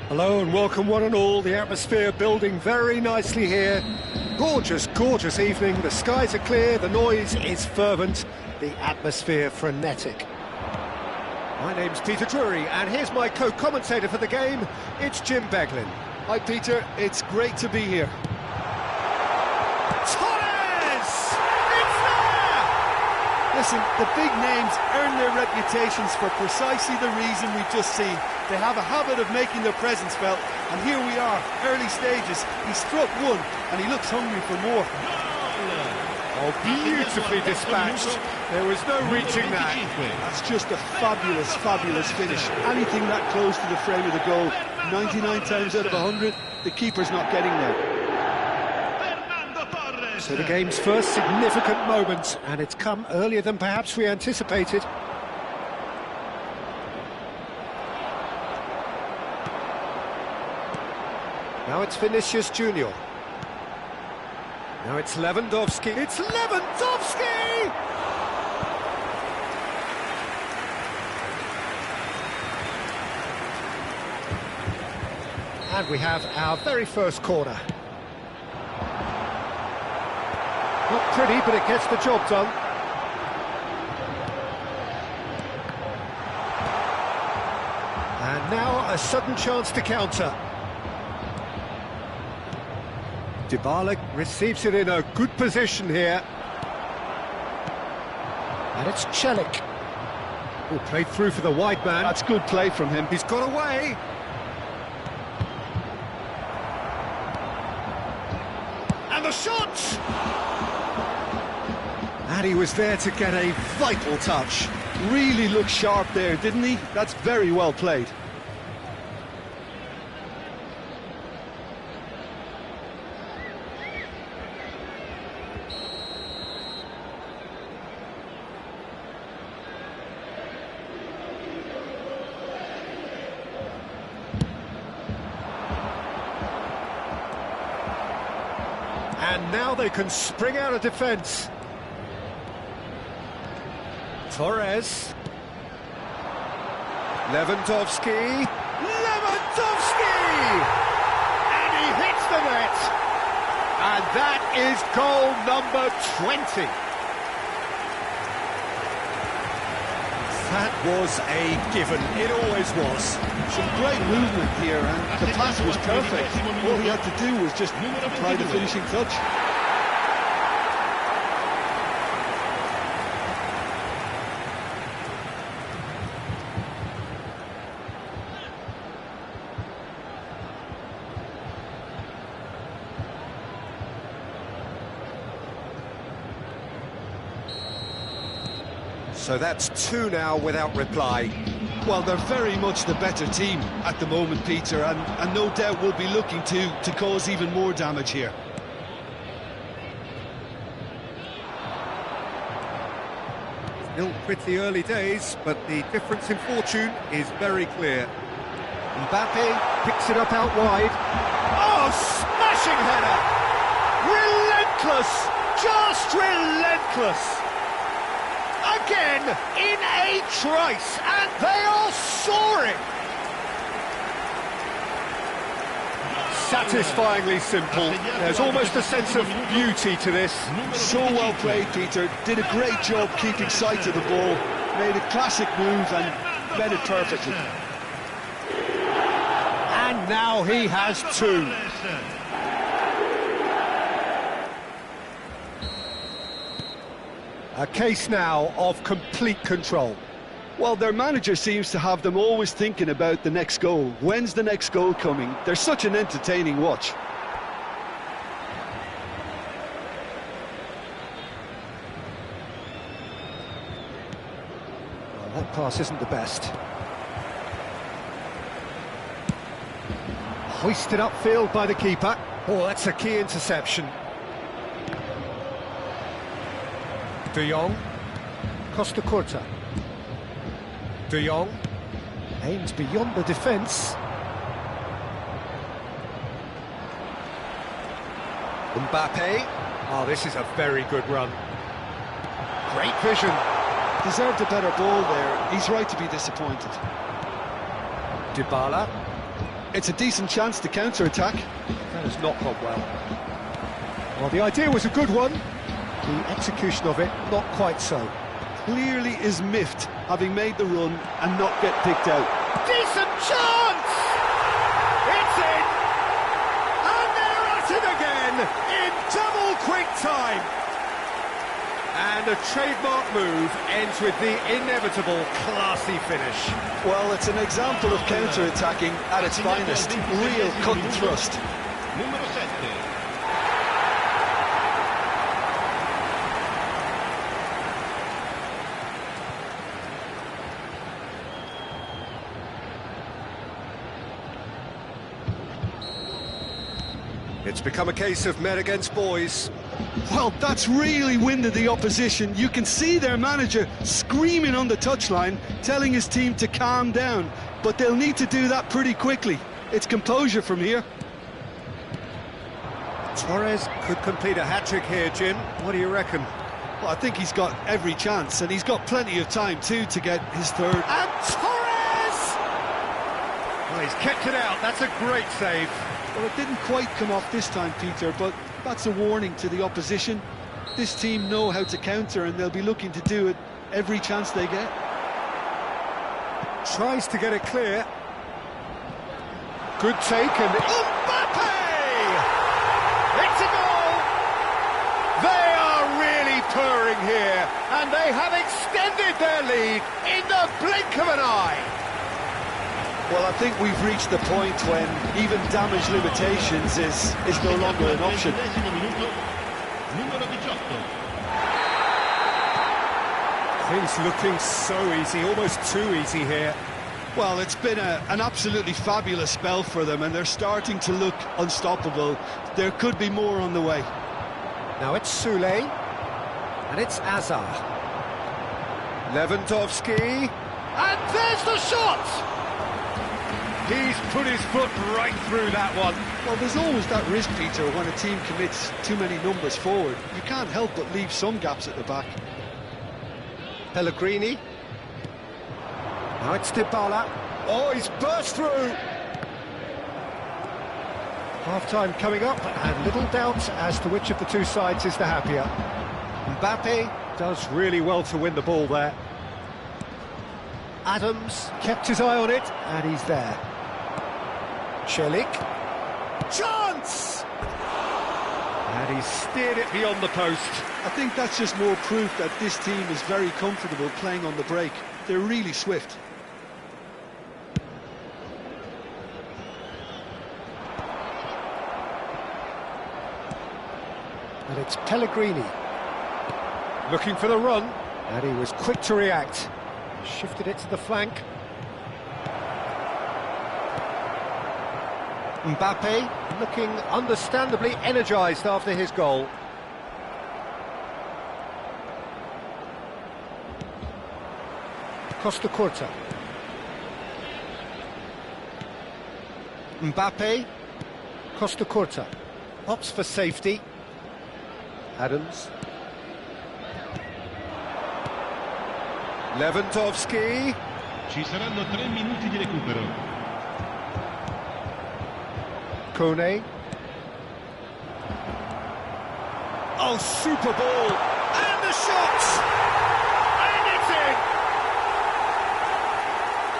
Hello and welcome one and all. The atmosphere building very nicely here. Gorgeous, gorgeous evening. The skies are clear, the noise is fervent, the atmosphere frenetic. My name's Peter Drury and here's my co-commentator for the game. It's Jim Beglin. Hi Peter, it's great to be here. Torres! It's there! Listen, the big names earn their reputations for precisely the reason we've just seen. They have a habit of making their presence felt, and here we are, early stages. He struck one, and he looks hungry for more. Oh, beautifully dispatched. There was no reaching that. That's just a fabulous, fabulous finish. Anything that close to the frame of the goal, 99 times out of 100, the keeper's not getting there. So the game's first significant moment, and it's come earlier than perhaps we anticipated. Now it's Vinicius Junior. Now it's Lewandowski. It's Lewandowski! And we have our very first corner. Not pretty, but it gets the job done. And now a sudden chance to counter. Dybala receives it in a good position here. And it's Celik. Oh, played through for the wide man. That's good play from him. He's got away. And the shot! And he was there to get a vital touch. Really looked sharp there, didn't he? That's very well played. And now they can spring out of defence. Torres. Lewandowski. Lewandowski! And he hits the net. And that is goal number 20. That was a given. It always was. Some great movement here, and the pass was perfect. All he had to do was just apply the finishing touch. So that's two now without reply. Well, they're very much the better team at the moment, Peter, and no doubt will be looking to cause even more damage here. Still pretty early days, but the difference in fortune is very clear. Mbappe picks it up out wide. Oh, smashing header! Relentless! Just relentless! Again, in a trice, and they are soaring! Satisfyingly simple. There's almost a sense of beauty to this. So well played, Peter. Did a great job keeping sight of the ball. Made a classic move and read it perfectly. And now he has two. A case now of complete control. Well, their manager seems to have them always thinking about the next goal. When's the next goal coming? They're such an entertaining watch. Well, that pass isn't the best. Hoisted upfield by the keeper. Oh, that's a key interception. De Jong, Costa Curta. De Jong aims beyond the defence. Mbappe. Oh, this is a very good run. Great vision. Deserved a better ball there. He's right to be disappointed. Dybala. It's a decent chance to counter-attack. That has not gone well. Well, the idea was a good one. The execution of it, not quite so. Clearly is miffed, having made the run and not get picked out. Decent chance! It's in! And they're at it again, in double quick time! And a trademark move ends with the inevitable classy finish. Well, it's an example of counter-attacking at its finest. Real cut and thrust. Numero 7. It's become a case of men against boys. Well, that's really winded the opposition. You can see their manager screaming on the touchline, telling his team to calm down. But they'll need to do that pretty quickly. It's composure from here. Torres could complete a hat-trick here, Jim. What do you reckon? Well, I think he's got every chance, and he's got plenty of time too to get his third. And Torres! Well, he's kept it out. That's a great save. Well, it didn't quite come off this time, Peter, but that's a warning to the opposition. This team know how to counter, and they'll be looking to do it every chance they get. Tries to get it clear. Good take, and Mbappe! It's a goal! They are really purring here, and they have extended their lead in the blink of an eye. Well, I think we've reached the point when even damage limitations is no longer an option. Things looking so easy, almost too easy here. Well, it's been an absolutely fabulous spell for them, and they're starting to look unstoppable. There could be more on the way. Now it's Sule, and it's Azar. Lewandowski, and there's the shot! He's put his foot right through that one. Well, there's always that risk, Peter, when a team commits too many numbers forward. You can't help but leave some gaps at the back. Pellegrini. Now it's Dybala. Oh, he's burst through. Half-time coming up, and little doubt as to which of the two sides is the happier. Mbappe does really well to win the ball there. Adams kept his eye on it, and he's there. Celik. Chance! And he's steered it beyond the post. I think that's just more proof that this team is very comfortable playing on the break. They're really swift. And it's Pellegrini. Looking for the run, and he was quick to react. Shifted it to the flank. Mbappe looking understandably energised after his goal. Costa Curta. Mbappe. Costa Curta. Opts for safety. Adams. Lewandowski. Ci saranno 3 minuti di recupero. Kone. Oh, super ball! And the shot! And it's in!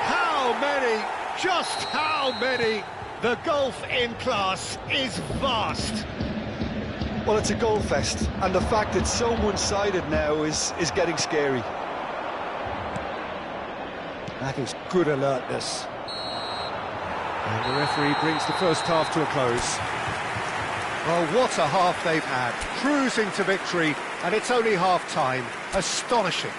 How many? Just how many? The gulf in class is vast. Well, it's a goal fest, and the fact it's so one-sided now is getting scary. That is good alertness. And the referee brings the first half to a close. Well, what a half they've had. Cruising to victory, and it's only half-time. Astonishing.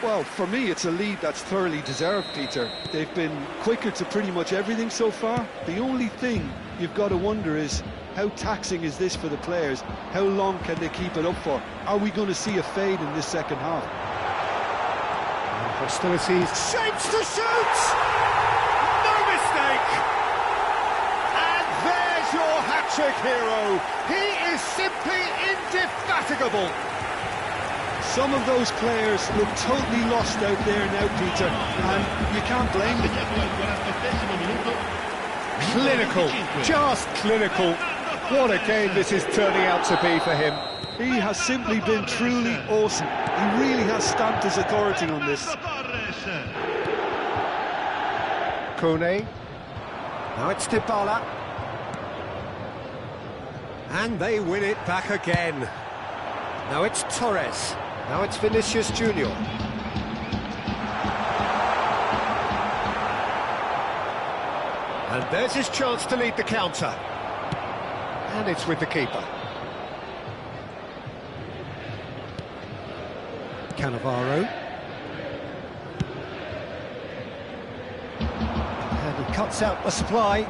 Well, for me, it's a lead that's thoroughly deserved, Peter. They've been quicker to pretty much everything so far. The only thing you've got to wonder is, how taxing is this for the players? How long can they keep it up for? Are we going to see a fade in this second half? And hostilities. Shapes to shoot! No mistake! And there's your hat-trick hero. He is simply indefatigable. Some of those players look totally lost out there now, Peter, and you can't blame them. Clinical, just clinical. What a game this is turning out to be for him. He has simply been truly awesome. He really has stamped his authority on this. Kone. Now it's Dybala. And they win it back again. Now it's Torres. Now it's Vinicius Junior. And there's his chance to lead the counter. And it's with the keeper. Cannavaro. And he cuts out the supply.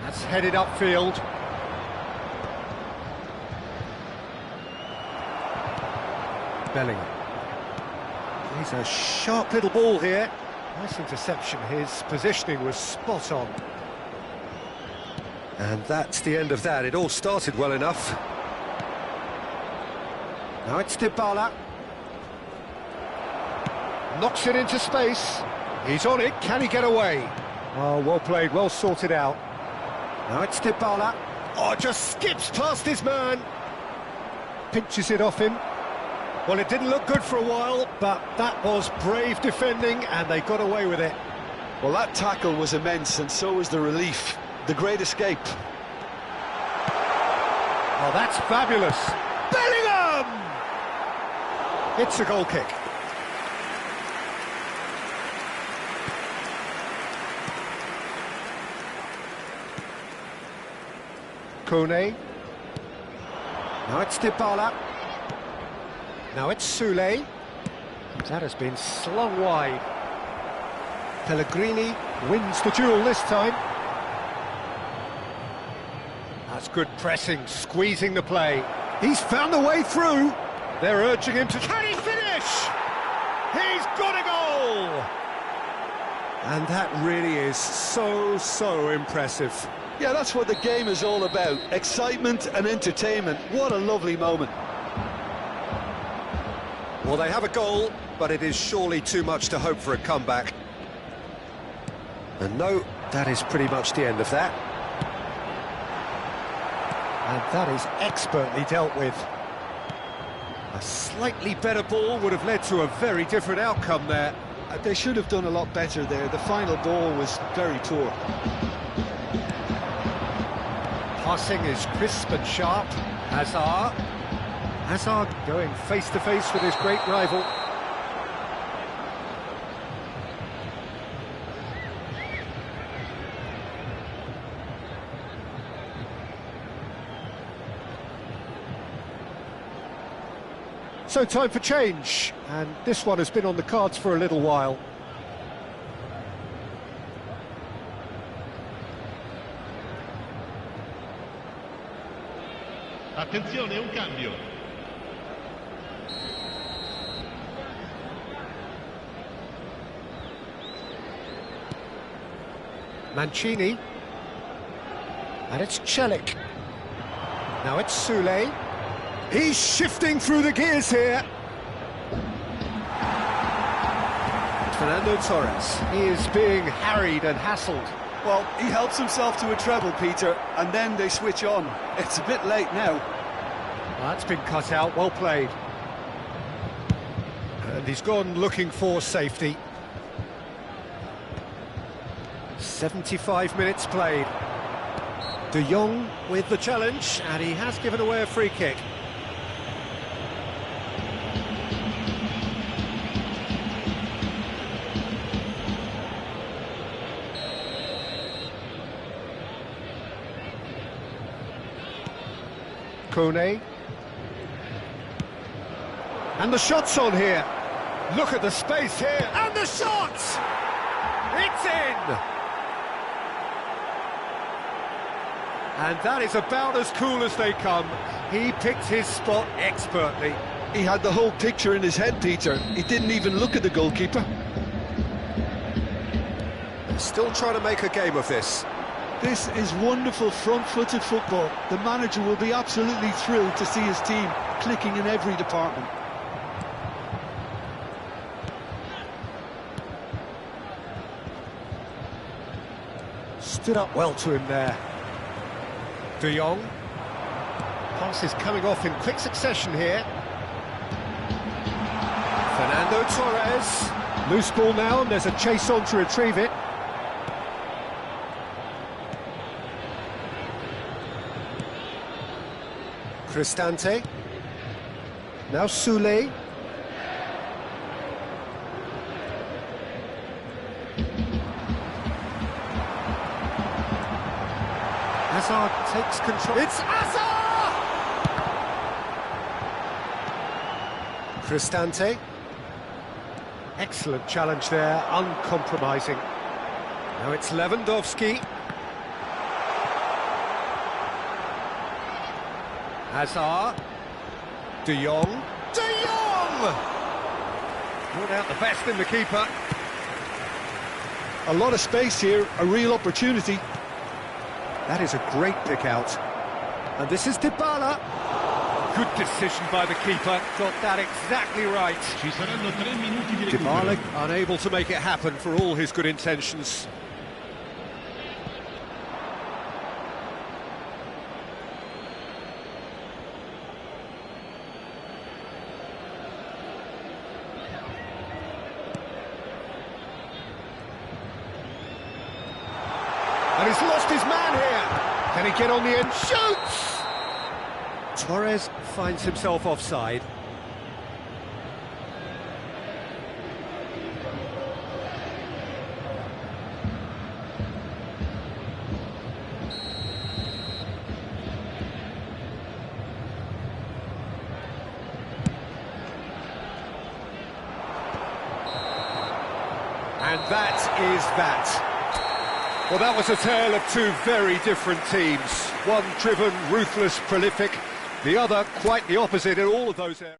That's headed upfield. Bellingham. He's a sharp little ball here. Nice interception. His positioning was spot on. And that's the end of that. It all started well enough. Now it's Dybala. Knocks it into space. He's on it. Can he get away? Oh, well played, well sorted out. Now it's Dybala. Oh, just skips past his man. Pinches it off him. Well, it didn't look good for a while, but that was brave defending, and they got away with it. Well, that tackle was immense, and so was the relief. The great escape. Oh, that's fabulous. Bellingham! It's a goal kick. Kone. Now it's Dybala. Now it's Soulé. That has been slung wide. Pellegrini wins the duel this time. That's good pressing, squeezing the play. He's found a way through. They're urging him to... Can he finish? He's got a goal! And that really is so impressive. Yeah, that's what the game is all about. Excitement and entertainment. What a lovely moment. Well, they have a goal, but it is surely too much to hope for a comeback. And no, that is pretty much the end of that. And that is expertly dealt with. A slightly better ball would have led to a very different outcome there. They should have done a lot better there. The final ball was very poor. Passing is crisp and sharp. Hazard going face-to-face with his great rival. So time for change, and this one has been on the cards for a little while. Attenzione, un cambio. Mancini. And it's Celik. Now it's Soulé. He's shifting through the gears here. Fernando Torres. He is being harried and hassled. Well, he helps himself to a treble, Peter, and then they switch on. It's a bit late now. Well, that's been cut out, well played. And he's gone looking for safety. 75 minutes played. De Jong with the challenge, and he has given away a free kick. Kone. And the shot's on here. Look at the space here. And the shot! It's in! And that is about as cool as they come. He picked his spot expertly. He had the whole picture in his head, Peter. He didn't even look at the goalkeeper. They're still trying to make a game of this. This is wonderful front-footed football. The manager will be absolutely thrilled to see his team clicking in every department. stood up well to him there. De Jong. Pass is coming off in quick succession here. Fernando Torres. Loose ball now, and there's a chase on to retrieve it. Cristante. Now Soulé. Hazard takes control. It's Hazard! Cristante. Excellent challenge there, uncompromising. Now it's Lewandowski. Hazard. De Jong. De Jong! Brought out the best in the keeper. A lot of space here, a real opportunity. That is a great pick out. And this is Dybala. Good decision by the keeper. Got that exactly right. Ci saranno 3 minuti di recupero. Dybala unable to make it happen for all his good intentions. And he's lost his man here. Can he get on the end? Shoots! Torres finds himself offside. And that is that. Well, that was a tale of two very different teams. One driven, ruthless, prolific. The other quite the opposite in all of those areas.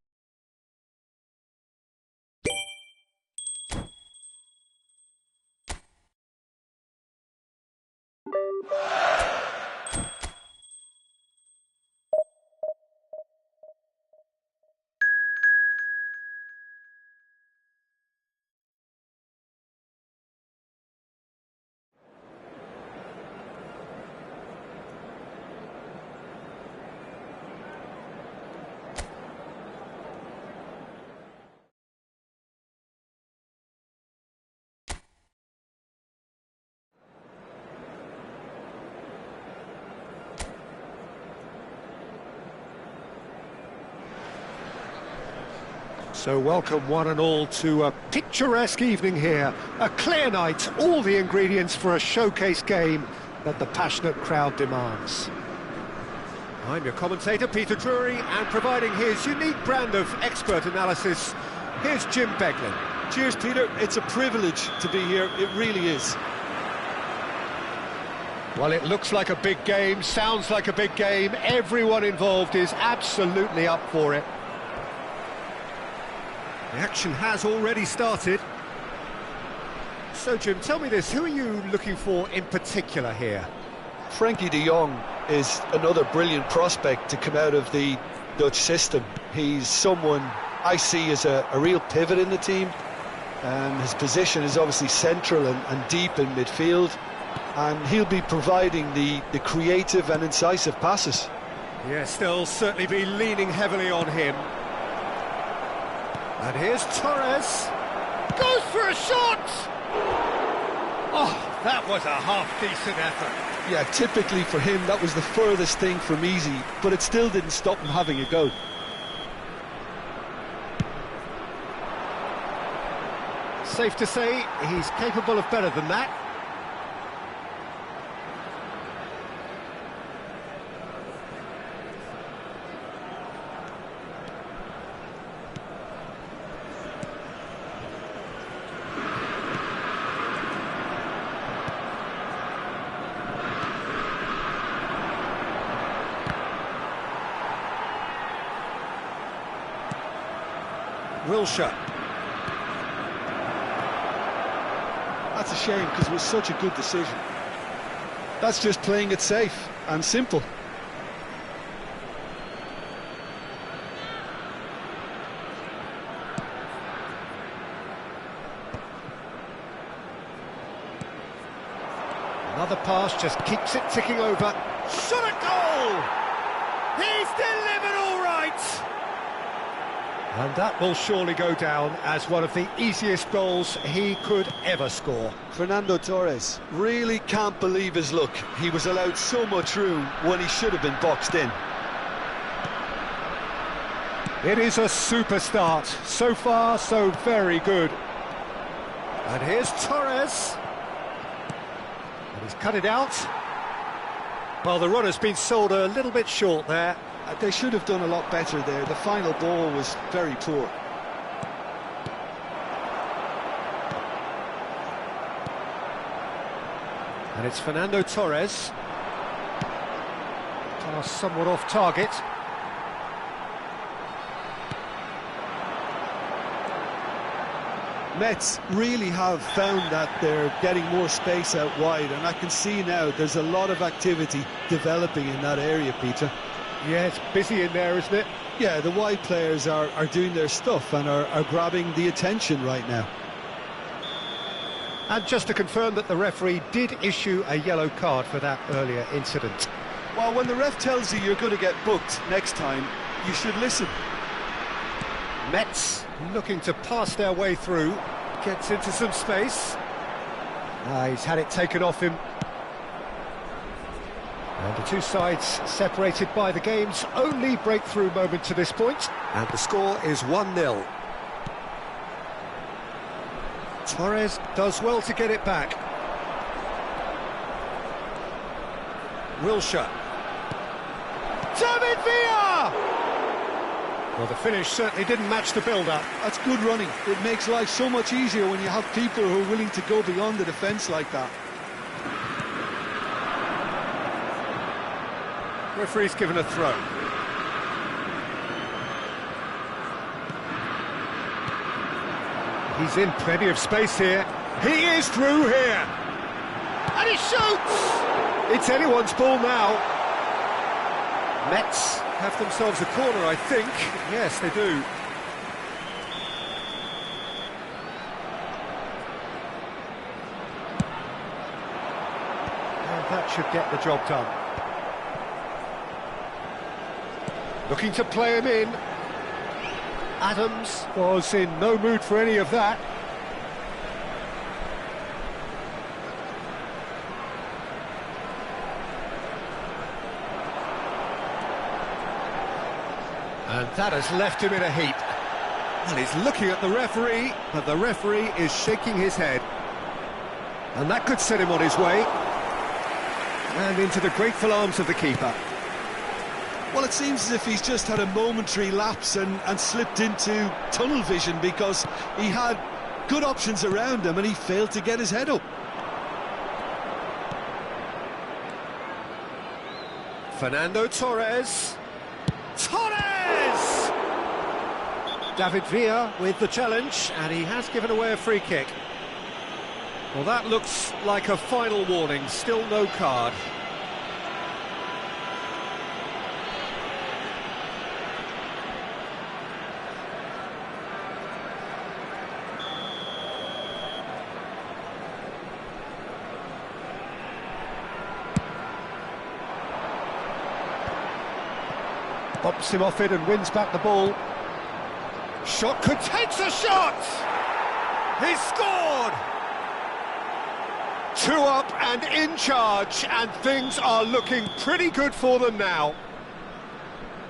So welcome one and all to a picturesque evening here. A clear night, all the ingredients for a showcase game that the passionate crowd demands. I'm your commentator, Peter Drury, and providing his unique brand of expert analysis, here's Jim Beglin. Cheers, Peter. It's a privilege to be here. It really is. Well, it looks like a big game, sounds like a big game. Everyone involved is absolutely up for it. The action has already started. So, Jim, tell me this, who are you looking for in particular here? Frenkie de Jong is another brilliant prospect to come out of the Dutch system. He's someone I see as a real pivot in the team. His position is obviously central and deep in midfield. And he'll be providing the creative and incisive passes. Yes, they'll certainly be leaning heavily on him. And here's Torres. Goes for a shot! Oh, that was a half-decent effort. Yeah, typically for him, that was the furthest thing from easy, but it still didn't stop him having a go. Safe to say, he's capable of better than that. Wilshere. That's a shame because it was such a good decision. That's just playing it safe and simple. Another pass just keeps it ticking over. Shot at goal! He's delivered all right! And that will surely go down as one of the easiest goals he could ever score. Fernando Torres really can't believe his luck. He was allowed so much room when he should have been boxed in. It is a super start. So far, so very good. And here's Torres. And he's cut it out. Well, the run has been sold a little bit short there. They should have done a lot better there. The final ball was very poor. And it's Fernando Torres. Pass somewhat off target. Mets really have found that they're getting more space out wide, and I can see now there's a lot of activity developing in that area, Peter. Yeah, it's busy in there, isn't it? Yeah, the wide players are doing their stuff and are grabbing the attention right now. And just to confirm that the referee did issue a yellow card for that earlier incident. Well, when the ref tells you you're going to get booked next time, you should listen. Mets looking to pass their way through, gets into some space. He's had it taken off him. And the two sides separated by the game's only breakthrough moment to this point. And the score is 1-0. Torres does well to get it back. Wilshere. David Villa! Well, the finish certainly didn't match the build-up. That's good running. It makes life so much easier when you have people who are willing to go beyond the defence like that. Referee's given a throw. He's in plenty of space here. He is through here. And he shoots! It's anyone's ball now. Mets have themselves a corner, I think. Yes, they do. And that should get the job done. Looking to play him in. Adams was in no mood for any of that. And that has left him in a heap. And he's looking at the referee, but the referee is shaking his head. And that could set him on his way. And into the grateful arms of the keeper. Well, it seems as if he's just had a momentary lapse and slipped into tunnel vision, because he had good options around him and he failed to get his head up. Fernando Torres. Torres! David Villa with the challenge, and he has given away a free kick. Well, that looks like a final warning, still no card. Bumps him off it and wins back the ball. Shot could take the shot! He's scored! 2 up and in charge, and things are looking pretty good for them now.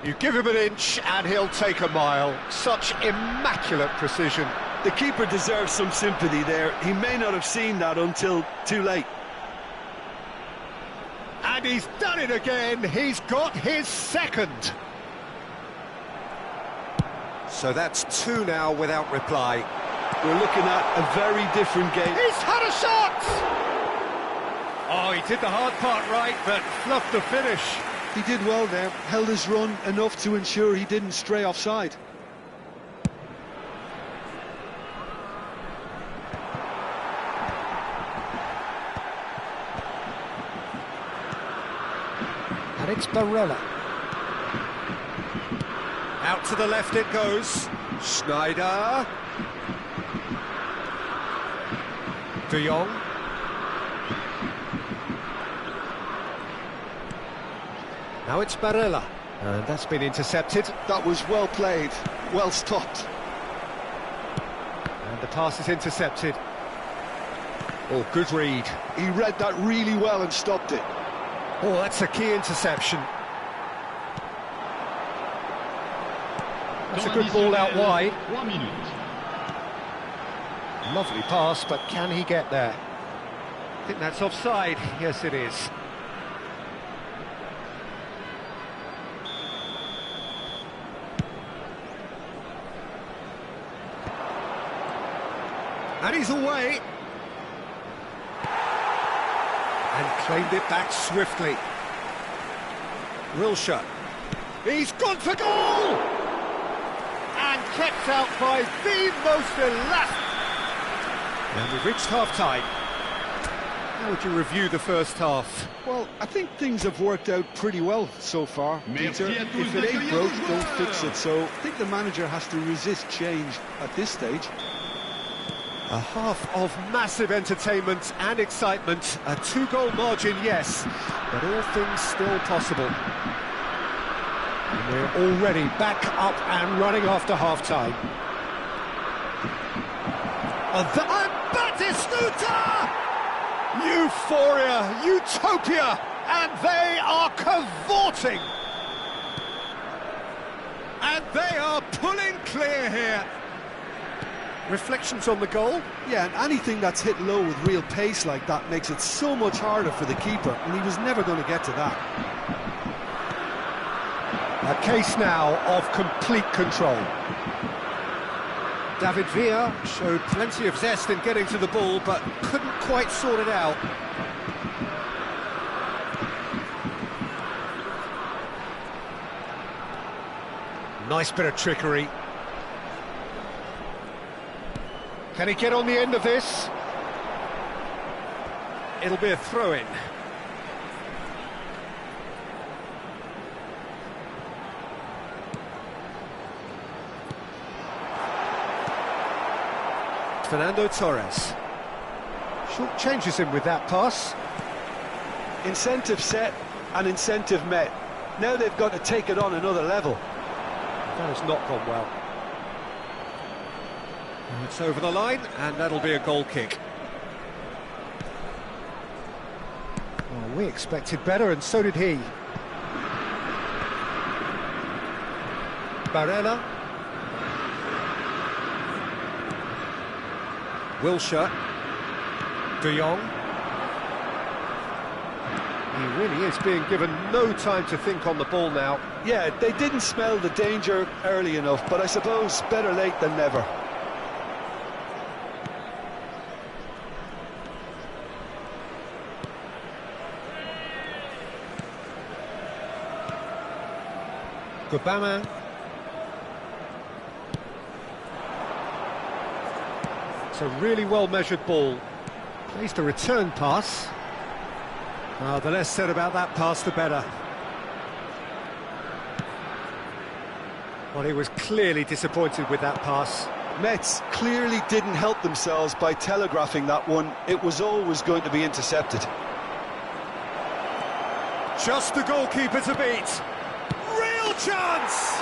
You give him an inch and he'll take a mile. Such immaculate precision. The keeper deserves some sympathy there. He may not have seen that until too late. And he's done it again. He's got his second. So that's 2 now without reply. We're looking at a very different game. He's had a shot! Oh, he did the hard part right, but fluffed the finish. He did well there, held his run enough to ensure he didn't stray offside. And it's Barella. Out to the left it goes. Schneider. De Jong. Now it's Barella, and that's been intercepted. That was well played, well stopped. And the pass is intercepted. Oh, good read. He read that really well and stopped it. Oh, that's a key interception. That's a good ball out wide. 3 minutes. Lovely pass, but can he get there? I think that's offside. Yes, it is. And he's away. And claimed it back swiftly. Wilshere. He's gone for goal! And kept out by the most elastic. And we've reached half-time. How would you review the first half? Well, I think things have worked out pretty well so far, Peter. If it ain't broke, don't fix it. So I think the manager has to resist change at this stage. A half of massive entertainment and excitement. A 2-goal margin, yes, but all things still possible. And we're already back up and running after half-time. And Batistuta! Euphoria, utopia, and they are cavorting. And they are pulling clear here. Reflections on the goal? Yeah, and anything that's hit low with real pace like that makes it so much harder for the keeper, and he was never going to get to that. A case now of complete control. David Villa showed plenty of zest in getting to the ball, but couldn't quite sort it out. Nice bit of trickery. Can he get on the end of this? It'll be a throw-in. Fernando Torres. Short changes him with that pass. Incentive set and incentive met. Now they've got to take it on another level. That has not gone well. It's over the line, and that'll be a goal kick. Well, we expected better, and so did he. Barella. Wilshere. De Jong. He really is being given no time to think on the ball now. Yeah, they didn't smell the danger early enough, but I suppose better late than never. Gbamin. It's a really well-measured ball. Plays the return pass. The less said about that pass, the better. Well, he was clearly disappointed with that pass. Metz clearly didn't help themselves by telegraphing that one. It was always going to be intercepted. Just the goalkeeper to beat. Real chance!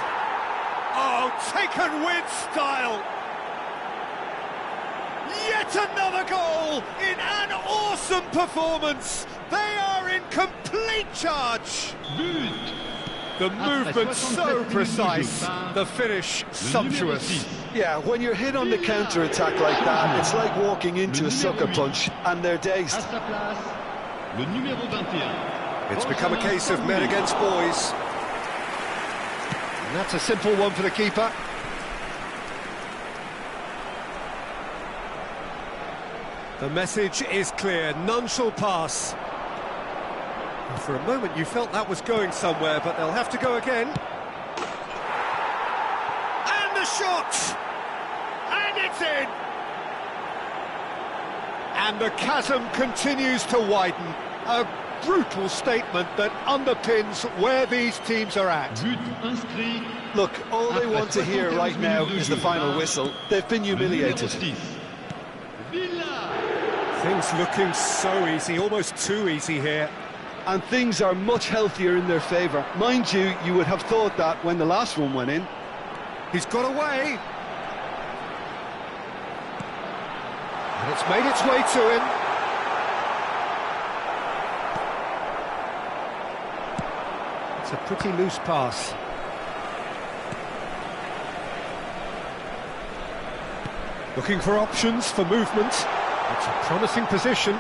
Oh, taken with style. Yet another goal in an awesome performance. They are in complete charge. The movement so precise, the finish sumptuous. Yeah, when you're hit on the counter-attack like that, it's like walking into a sucker punch, and they're dazed. It's become a case of men against boys. And that's a simple one for the keeper. The message is clear, none shall pass. And for a moment you felt that was going somewhere, but they'll have to go again. And the shot! And it's in! And the chasm continues to widen. A brutal statement that underpins where these teams are at. Look, all they want to hear right now is the final whistle. They've been humiliated. Things looking so easy, almost too easy here. and things are much healthier in their favour. Mind you, you would have thought that when the last one went in. He's got away. And it's made its way to him. It's a pretty loose pass. Looking for options for movement. It's a promising position.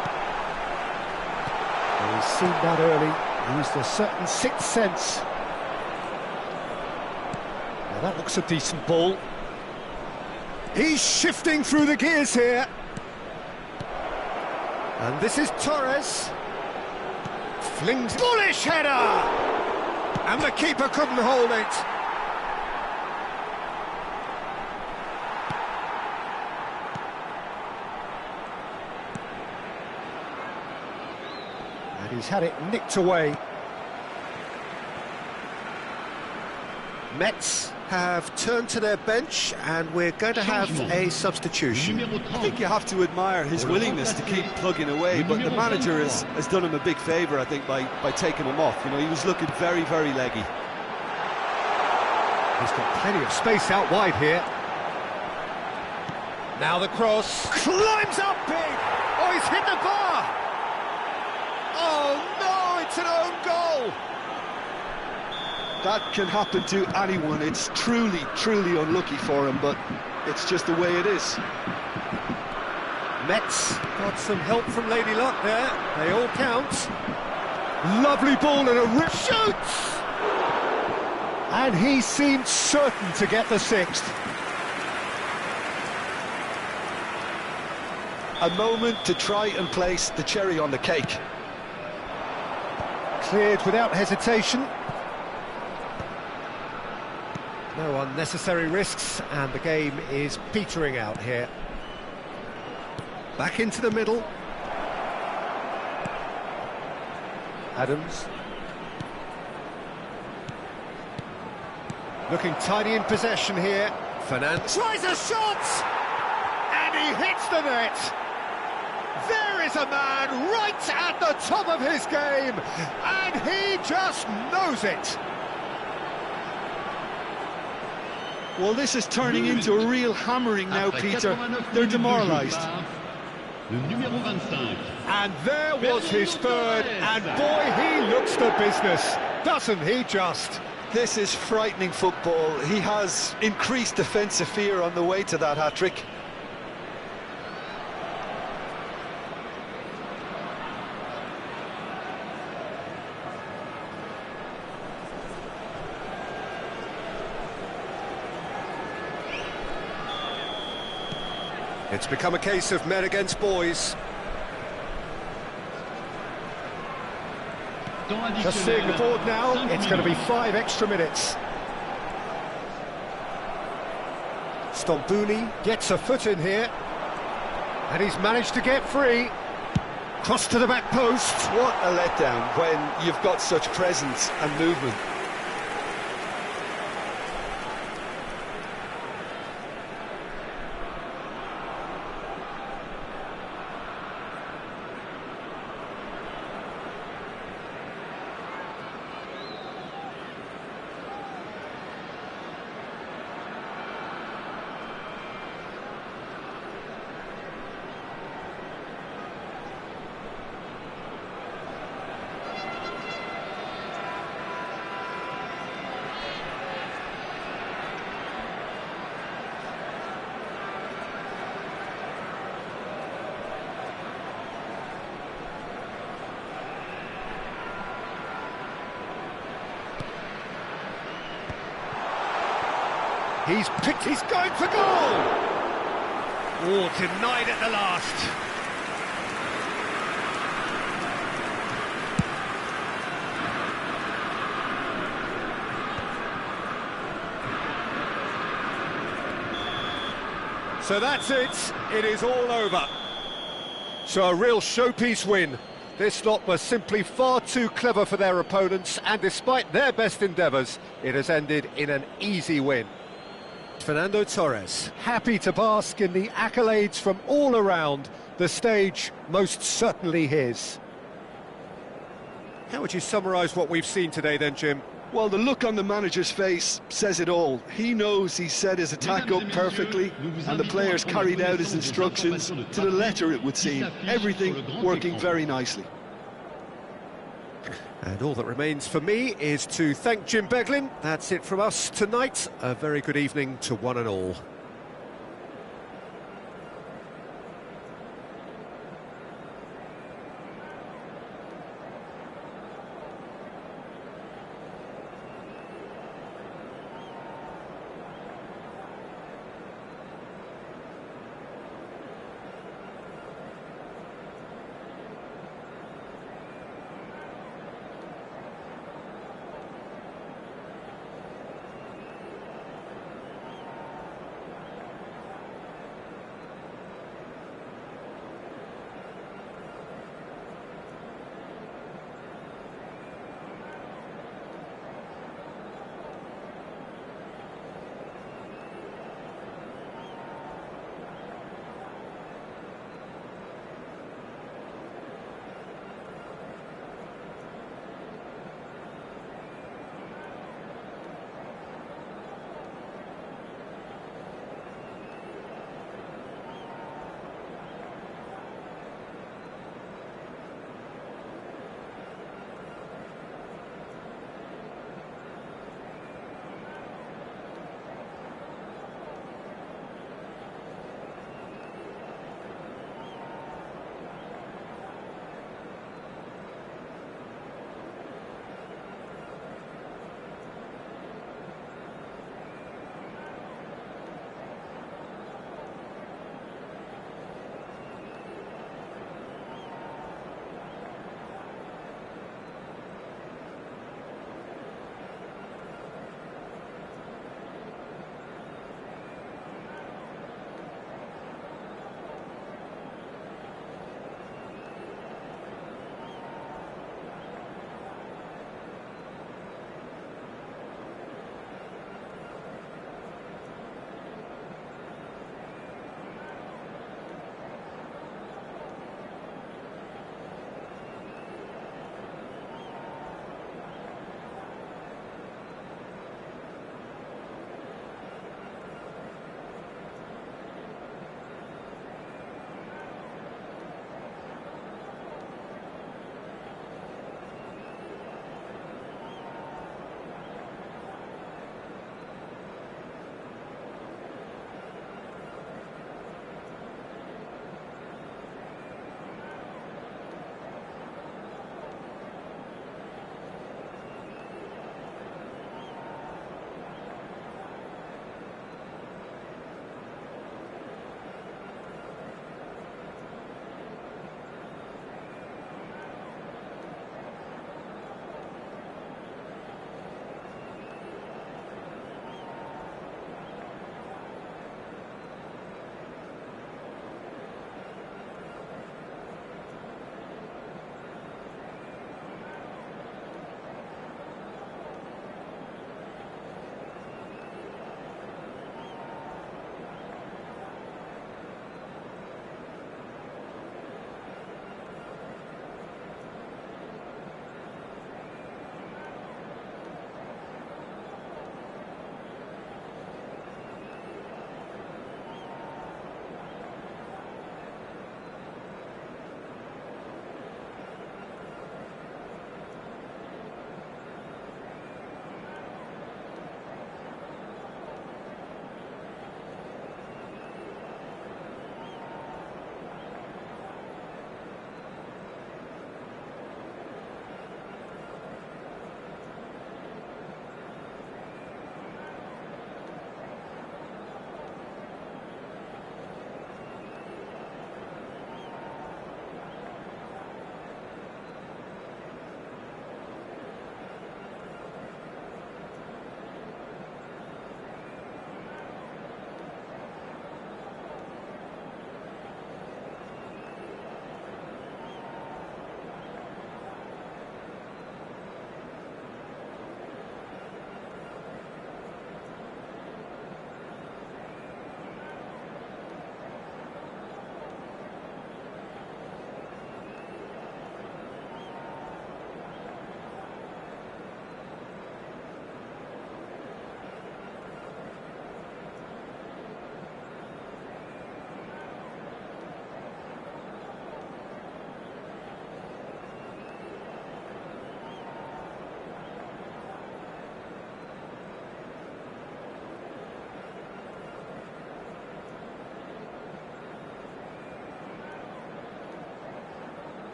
And he's seen that early, used a certain sixth sense. Now that looks a decent ball. He's shifting through the gears here. And this is Torres. Flings bullish header! And the keeper couldn't hold it. And he's had it nicked away. Metz have turned to their bench, and we're going to have a substitution. I think you have to admire his willingness to keep plugging away, but the manager has done him a big favour, I think, by taking him off. You know, he was looking very, very leggy. He's got plenty of space out wide here. Now the cross. Climbs up big! Oh, he's hit the bar! Oh, no, it's an own goal! That can happen to anyone. It's truly, truly unlucky for him, but it's just the way it is. Metz got some help from Lady Luck there. They all count. Lovely ball and a rip. Shoots! And he seemed certain to get the sixth. A moment to try and place the cherry on the cake. Cleared without hesitation. No unnecessary risks, and the game is petering out here. Back into the middle. Adams. Looking tidy in possession here. Fernandes tries a shot! And he hits the net! There is a man right at the top of his game, and he just knows it! Well, this is turning into a real hammering now, Peter. They're demoralised. And there was his third, and boy, he looks the business, doesn't he just? This is frightening football. He has increased defensive fear on the way to that hat-trick. It's become a case of men against boys. Just seeing the board now, it's going to be 5 extra minutes. Stambouli gets a foot in here, and he's managed to get free. Cross to the back post. What a letdown when you've got such presence and movement. He's going for goal! Oh, denied at the last. So that's it. It is all over. So a real showpiece win. This lot was simply far too clever for their opponents, and despite their best endeavours, it has ended in an easy win. Fernando Torres, happy to bask in the accolades from all around, the stage most certainly his. How would you summarise what we've seen today then, Jim? Well, the look on the manager's face says it all. He knows he set his attack up perfectly, and the players carried out his instructions to the letter, it would seem. Everything working very nicely. And all that remains for me is to thank Jim Beglin. That's it from us tonight. A very good evening to one and all.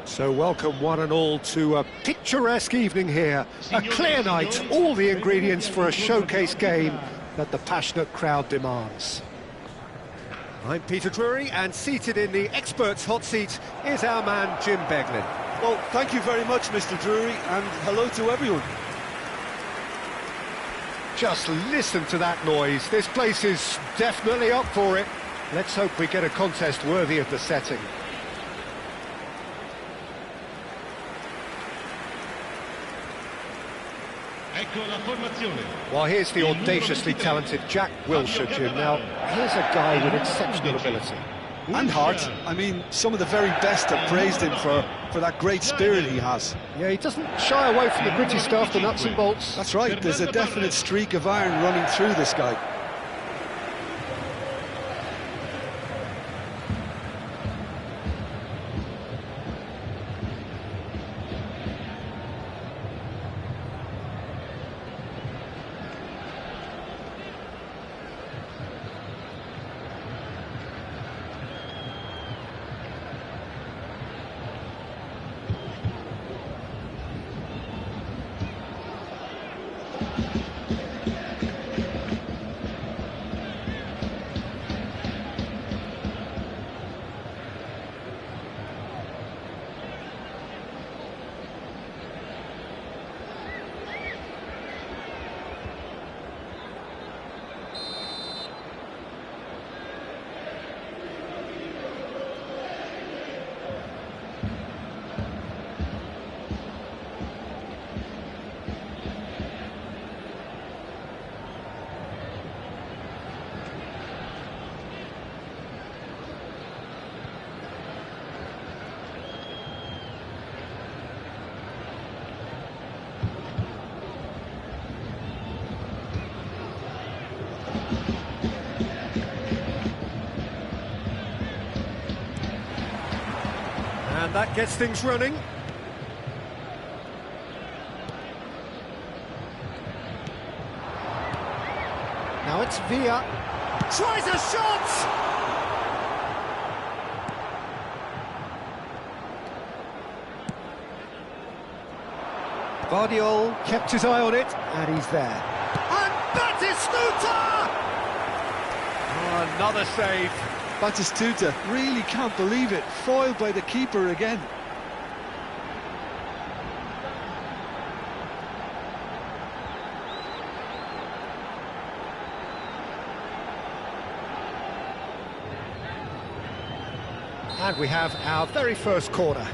So welcome one and all to a picturesque evening here, a clear night, all the ingredients for a showcase game that the passionate crowd demands. I'm Peter Drury, and seated in the experts' hot seat is our man Jim Beglin. Well, thank you very much, Mr. Drury, and hello to everyone. Just listen to that noise, this place is definitely up for it. Let's hope we get a contest worthy of the setting. Well, here's the audaciously talented Jack Wilshere, Jim. Now, here's a guy with exceptional ability. And heart. I mean, some of the very best have praised him for that great spirit he has. Yeah, he doesn't shy away from the gritty stuff, the nuts and bolts. That's right, there's a definite streak of iron running through this guy. And that gets things running. Now it's Villa. Tries a shot! Guardiola kept his eye on it, and he's there. And Batistuta! Oh, another save. Batistuta really can't believe it, foiled by the keeper again. And we have our very first corner.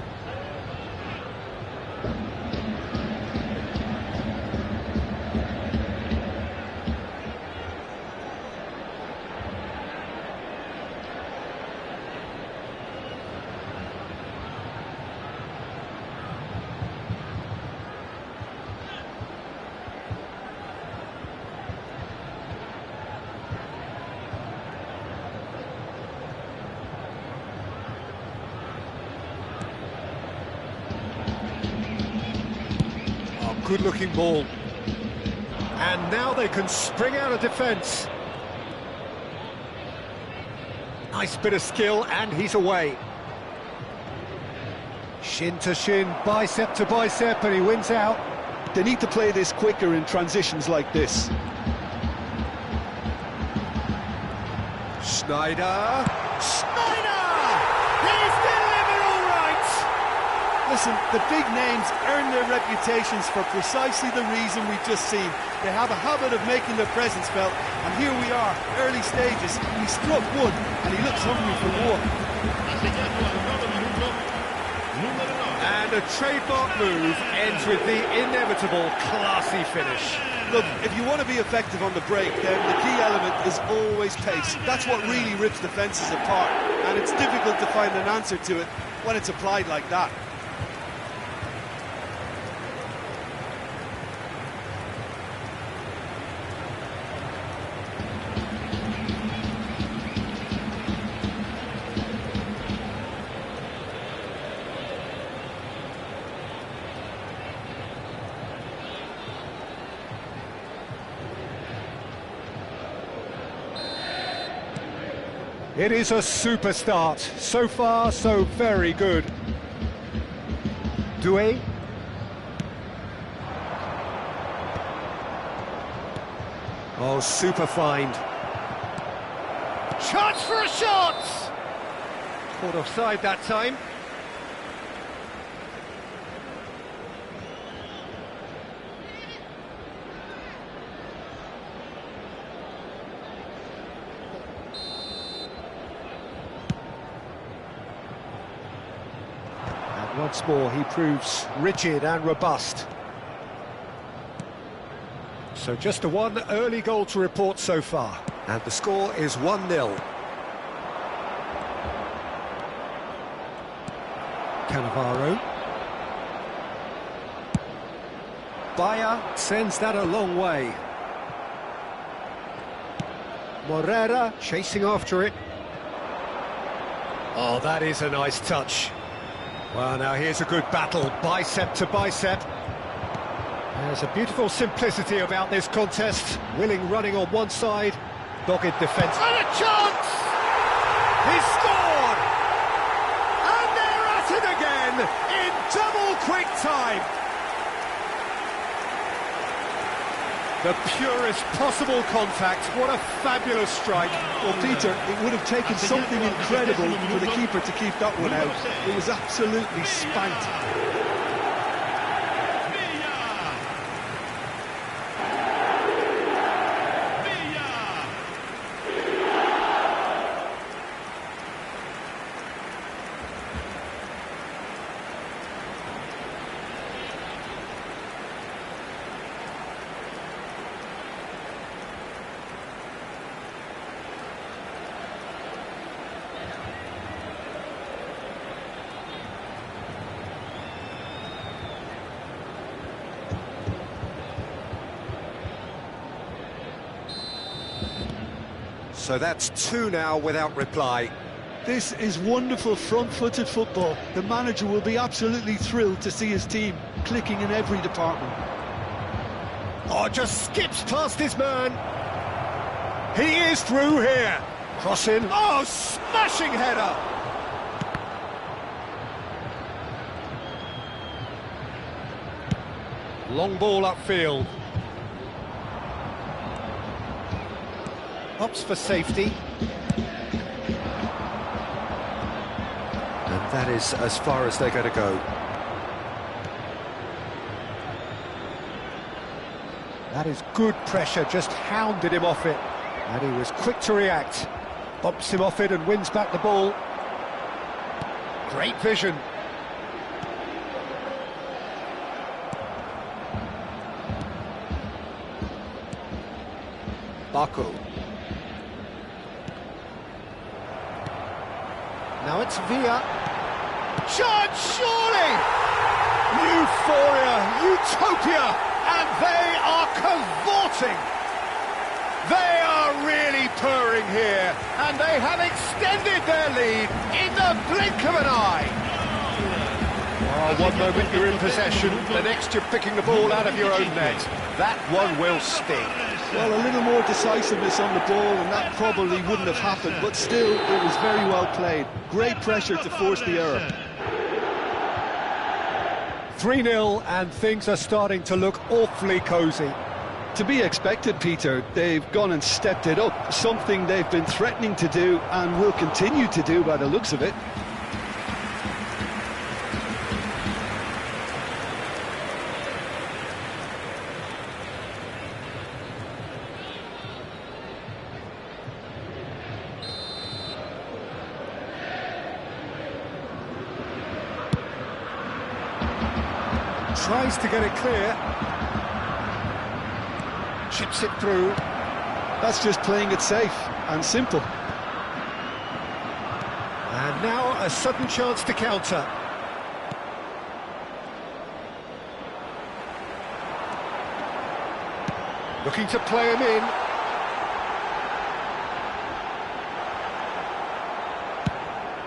Good-looking ball. And now they can spring out of defence. Nice bit of skill, and he's away. Shin to shin, bicep to bicep, and he wins out. They need to play this quicker in transitions like this. Schneider! He's delivered all right! Listen, the big names earn their reputations for precisely the reason we've just seen. They have a habit of making their presence felt, and here we are, early stages. He struck one, and he looks hungry for more. And a trademark move ends with the inevitable classy finish. Look, if you want to be effective on the break, then the key element is always pace. That's what really rips defences apart, and it's difficult to find an answer to it when it's applied like that. It is a super start. So far, so very good. Doué. Oh, super find. Chance for a shot! Caught offside that time. And once more he proves rigid and robust. So just the one early goal to report so far. And the score is 1-0. Cannavaro. Bayer sends that a long way. Morera chasing after it. Oh, that is a nice touch. Well, now here's a good battle, bicep to bicep. There's a beautiful simplicity about this contest. Willing running on one side, dogged defence. And a chance! He scored! And they're at it again in double quick time. The purest possible contact. What a fabulous strike. Well, Peter, it would have taken something incredible for the keeper to keep that one out. It was absolutely spanked. So that's 2 now without reply. This is wonderful front-footed football. The manager will be absolutely thrilled to see his team clicking in every department. Oh, just skips past his man. He is through here. Crossing. Oh, smashing header. Long ball upfield. Opts for safety. And that is as far as they're going to go. That is good pressure, just hounded him off it. And he was quick to react. Bumps him off it and wins back the ball. Great vision. Baku. Now it's Villa. Chance, surely! Euphoria, utopia, and they are cavorting. They are really purring here, and they have extended their lead in the blink of an eye. Oh, one moment you're in possession, the next you're picking the ball out of your own net. That one will sting. Well, a little more decisiveness on the ball and that probably wouldn't have happened, but still, it was very well played. Great pressure to force the error. 3-0 and things are starting to look awfully cosy. To be expected, Peter. They've gone and stepped it up, something they've been threatening to do and will continue to do by the looks of it. Tries to get it clear. Chips it through. That's just playing it safe and simple. And now a sudden chance to counter. Looking to play him in.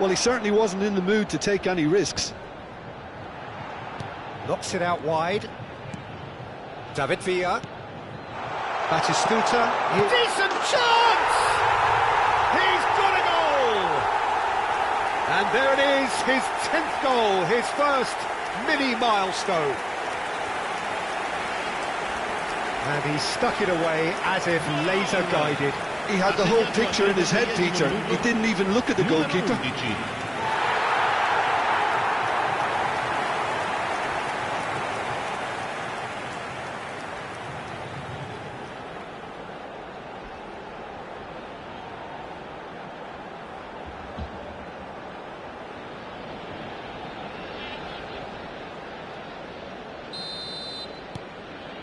Well, he certainly wasn't in the mood to take any risks. Knocks it out wide. David Villa. Batistuta. Decent chance! He's got a goal! And there it is, his 10th goal, his first mini milestone. And he stuck it away as if laser-guided. He had the whole picture in his head, Peter. He didn't even look at the goalkeeper.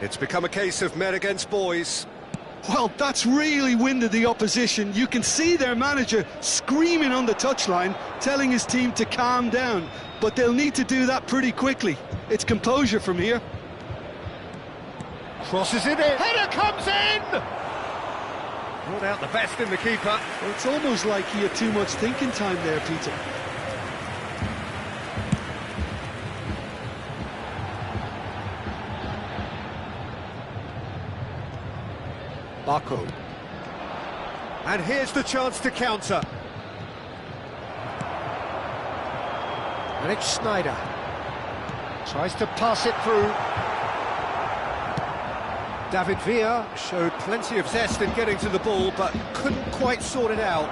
It's become a case of men against boys. Well, that's really winded the opposition. You can see their manager screaming on the touchline, telling his team to calm down. But they'll need to do that pretty quickly. It's composure from here. Crosses it in. Header comes in! Brought out the best in the keeper. Well, it's almost like he had too much thinking time there, Peter. Baku. And here's the chance to counter. And it's Sneijder. Tries to pass it through. David Villa showed plenty of zest in getting to the ball, but couldn't quite sort it out.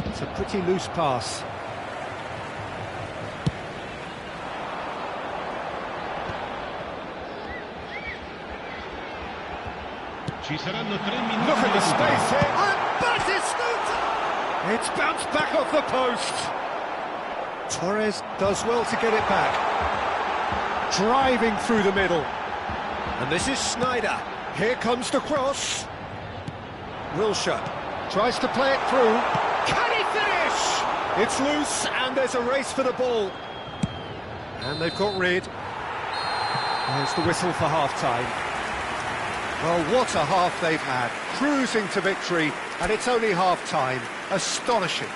It's a pretty loose pass. Ci saranno 3 minuti. Look at the space here, and Batistuta! It's bounced back off the post. Torres does well to get it back. Driving through the middle. And this is Sneijder. Here comes the cross. Wilshere tries to play it through. Can he finish? It's loose, and there's a race for the ball. And they've got rid. There's the whistle for half-time. Well, what a half they've had, cruising to victory, and it's only half-time. Astonishing.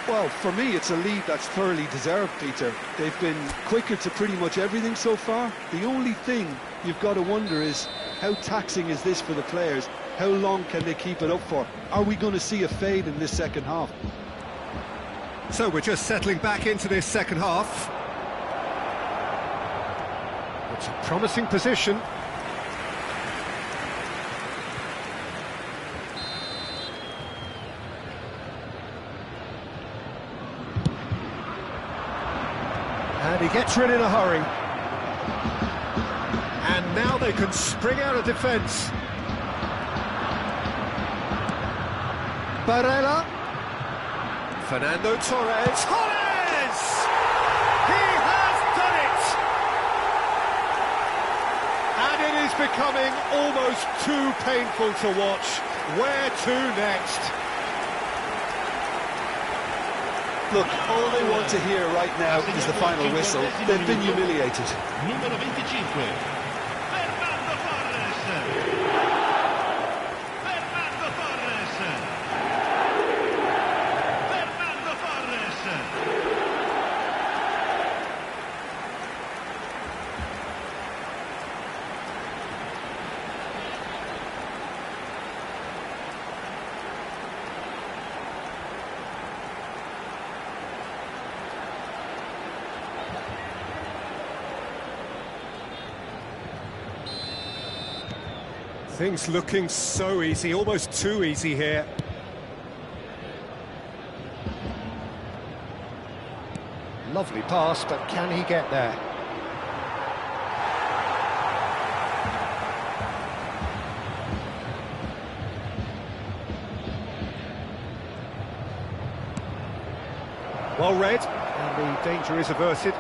Well, for me, it's a lead that's thoroughly deserved, Peter. They've been quicker to pretty much everything so far. The only thing you've got to wonder is, how taxing is this for the players? How long can they keep it up for? Are we going to see a fade in this second half? So we're just settling back into this second half. It's a promising position. And he gets rid in a hurry. And now they can spring out of defence. Barella. Fernando Torres. Torres! He has done it! And it is becoming almost too painful to watch. Where to next? Look, all they want to hear right now is the final whistle. They've been humiliated. Numero 25. Fernando Torres. Fernando Torres. Fernando Torres. Things looking so easy, almost too easy here. Lovely pass, but can he get there? Well read, and the danger is averted.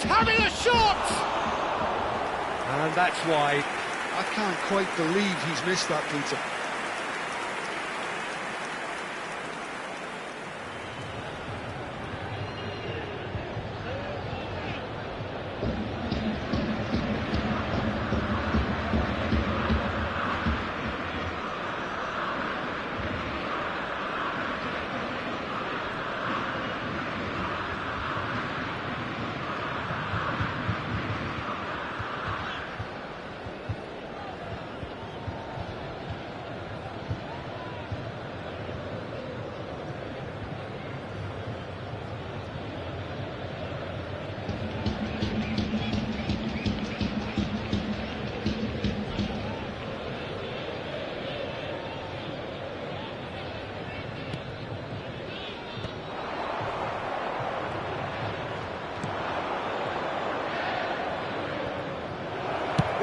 Having a shot! And that's wide. I can't quite believe he's missed that, Peter.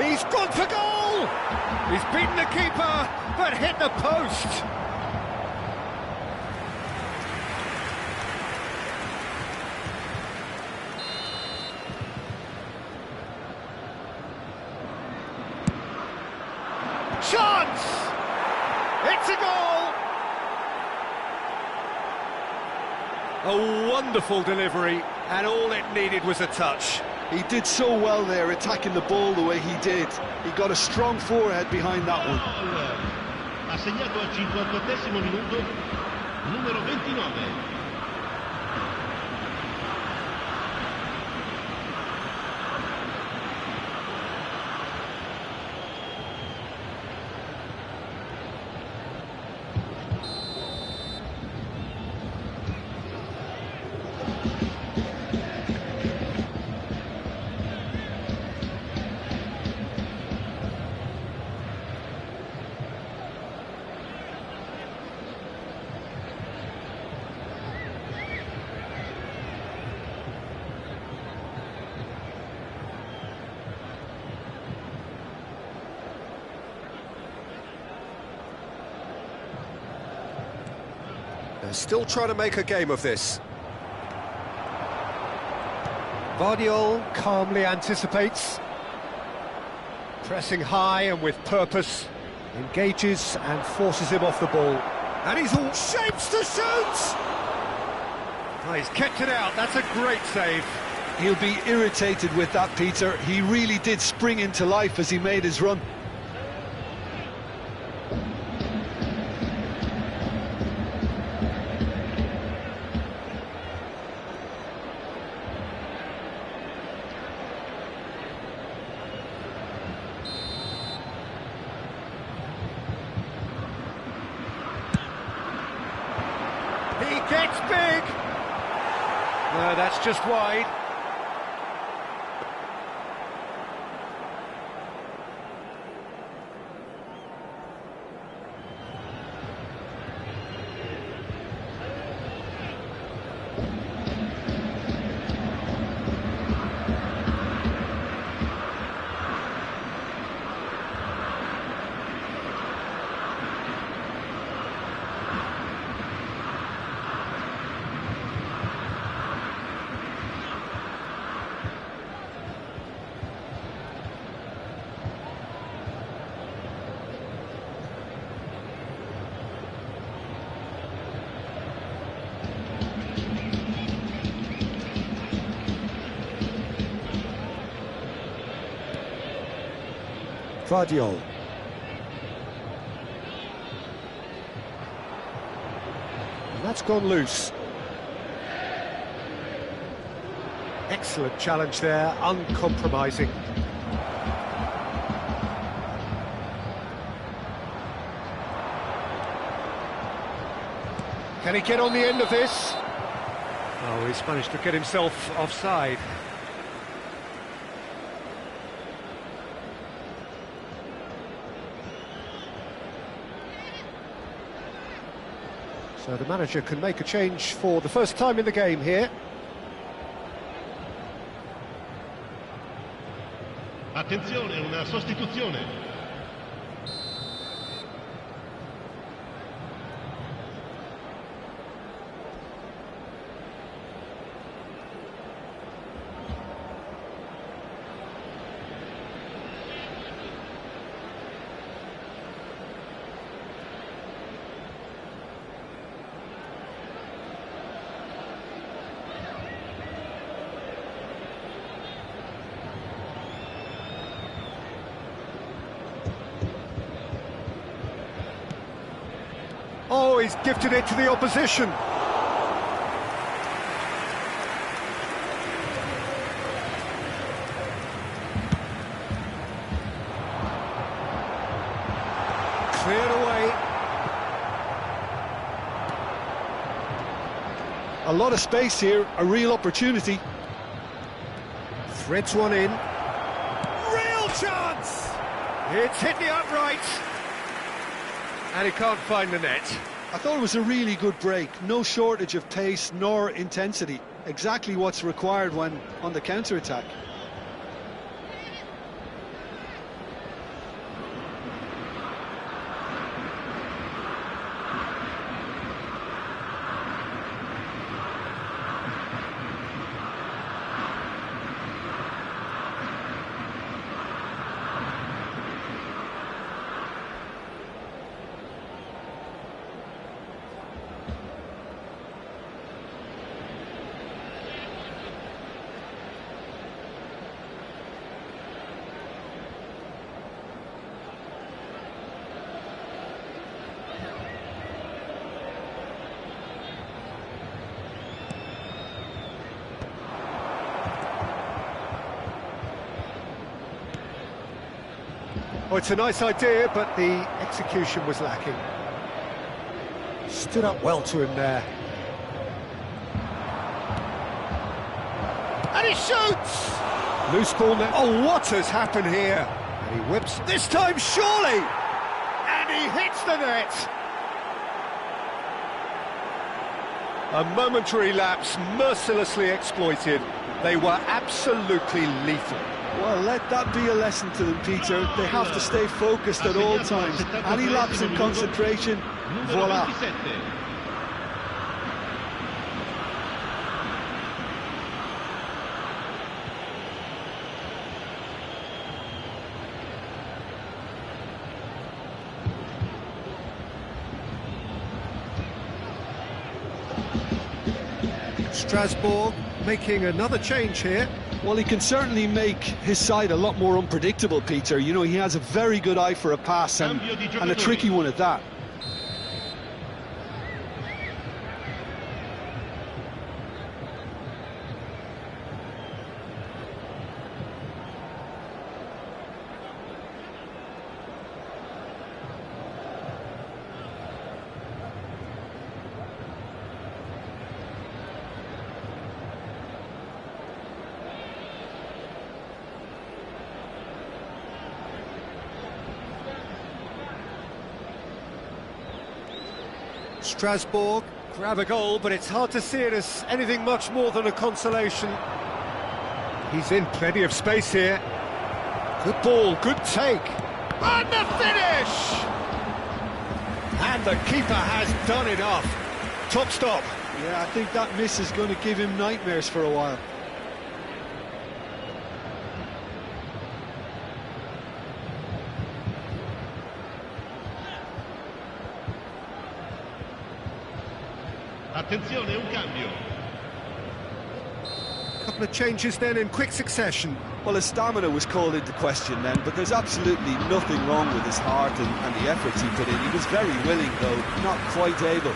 He's gone for goal! He's beaten the keeper, but hit the post. Chance! It's a goal! A wonderful delivery, and all it needed was a touch. He did so well there, attacking the ball the way he did. He got a strong forehead behind that one. Ha segnato al 58esimo minuto, numero 29. They're still trying to make a game of this. Vardiol calmly anticipates. Pressing high and with purpose. Engages and forces him off the ball. And he's all shapes to shoot! Oh, he's kept it out, that's a great save. He'll be irritated with that, Peter. He really did spring into life as he made his run. He gets big! No, that's just wide. Vardiol. And that's gone loose. Excellent challenge there, uncompromising. Can he get on the end of this? Oh, he's managed to get himself offside. So the manager can make a change for the first time in the game here. Attenzione, una sostituzione. Oh, he's gifted it to the opposition. Cleared away. A lot of space here, a real opportunity. Threads one in. Real chance! It's hit the upright. And he can't find the net. I thought it was a really good break. No shortage of pace nor intensity. Exactly what's required when on the counter-attack. Oh, it's a nice idea, but the execution was lacking. Stood up well to him there. And he shoots! Loose ball now. Oh, what has happened here? And he whips. This time, surely! And he hits the net! A momentary lapse, mercilessly exploited. They were absolutely lethal. Well, let that be a lesson to them, Peter. They have to stay focused at all times. Any lapse in concentration, voila. Strasbourg making another change here. Well, he can certainly make his side a lot more unpredictable, Peter. You know, he has a very good eye for a pass and a tricky one at that. Strasbourg grab a goal, but it's hard to see it as anything much more than a consolation. He's in plenty of space here. Good ball, good take. And the finish! And the keeper has done it off. Top stop. Yeah, I think that miss is going to give him nightmares for a while. Attenzione, un cambio. Couple of changes then in quick succession. Well, his stamina was called into question then, but there's absolutely nothing wrong with his heart and the efforts he put in. He was very willing, though, not quite able.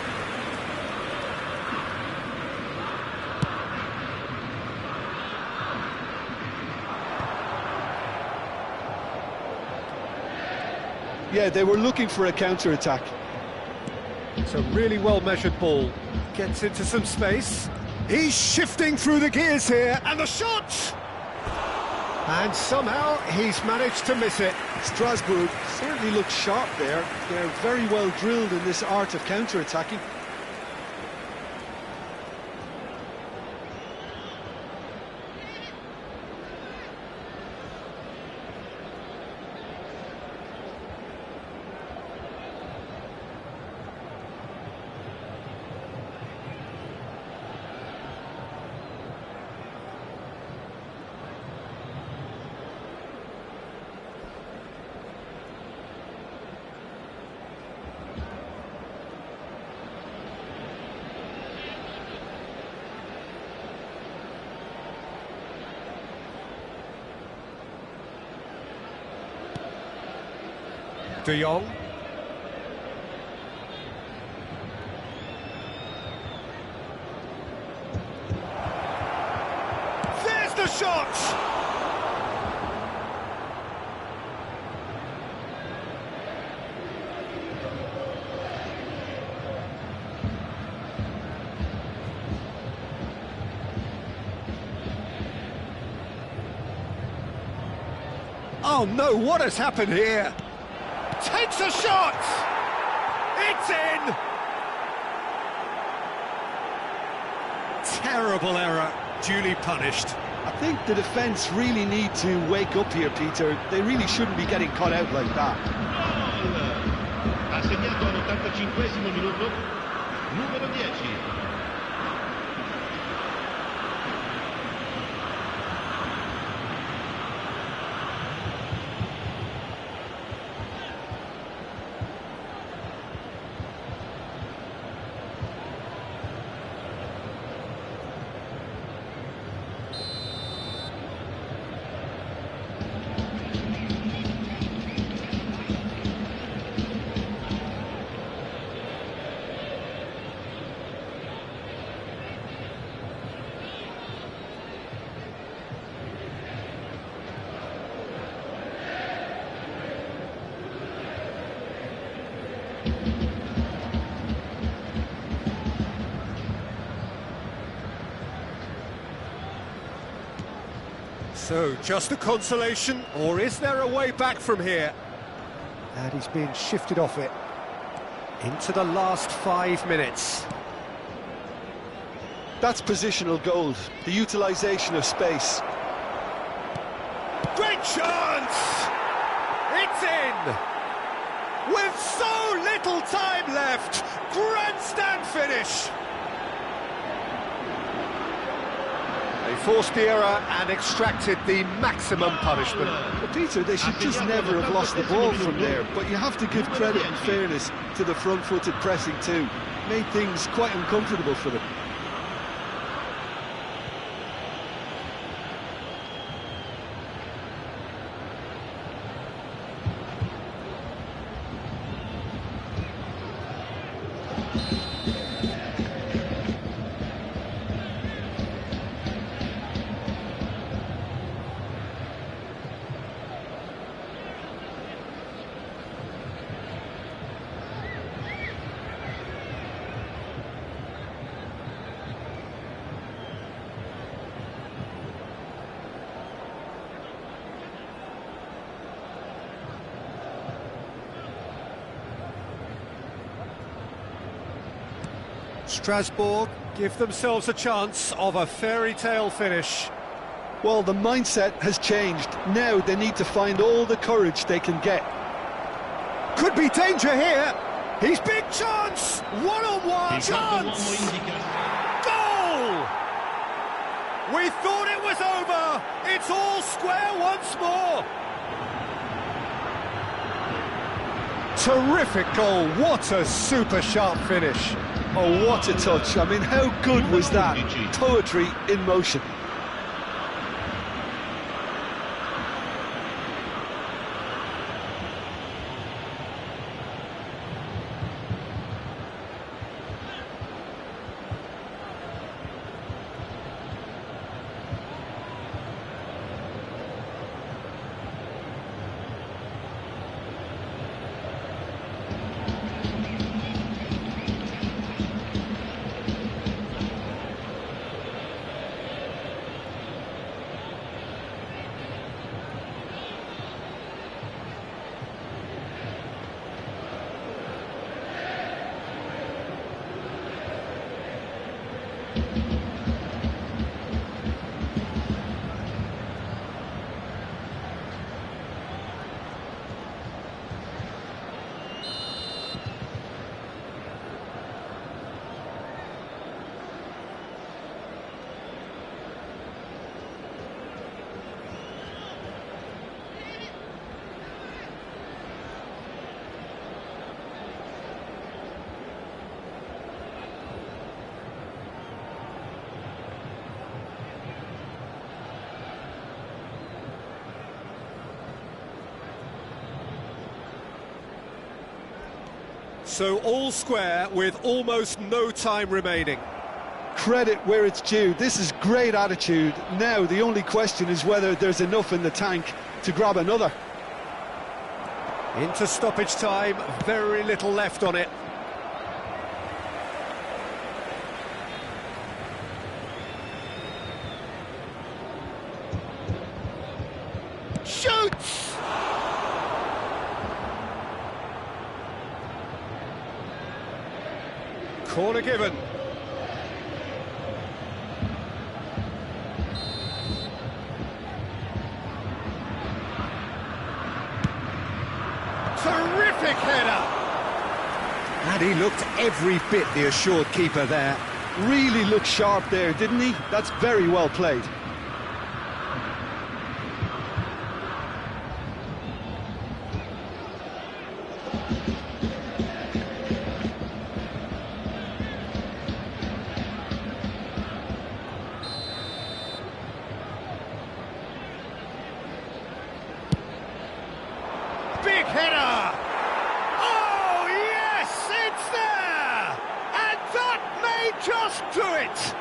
Yeah, they were looking for a counter-attack. It's a really well-measured ball. Gets into some space. He's shifting through the gears here, and the shot! And somehow he's managed to miss it. Strasbourg certainly looks sharp there. They're very well drilled in this art of counter-attacking. De Jong. There's the shot! Oh no, what has happened here? Takes a shot! It's in! Terrible error, duly punished. I think the defence really need to wake up here, Peter. They really shouldn't be getting caught out like that. Ha segnato all'85esimo minuto, numero 10. So, just a consolation, or is there a way back from here? And he's being shifted off it. Into the last 5 minutes. That's positional gold, the utilisation of space. Great chance! It's in! With so little time left, grandstand finish! They forced the error and extracted the maximum punishment. But Peter, they should just never have lost the ball from there, but you have to give credit and fairness to the front-footed pressing too. Made things quite uncomfortable for them. Strasbourg give themselves a chance of a fairy tale finish. Well, the mindset has changed. Now they need to find all the courage they can get. Could be danger here. He's big chance. One-on-one chance. Goal! We thought it was over. It's all square once more. Terrific goal. What a super sharp finish. Oh, what a touch. I mean, how good was that? Poetry in motion. So all square with almost no time remaining. Credit where it's due. This is great attitude. Now the only question is whether there's enough in the tank to grab another. Into stoppage time, very little left on it. Shoots! Corner given. Terrific header! And he looked every bit the assured keeper there. Really looked sharp there, didn't he? That's very well played. Big header! Oh, yes, it's there! And that may just do it!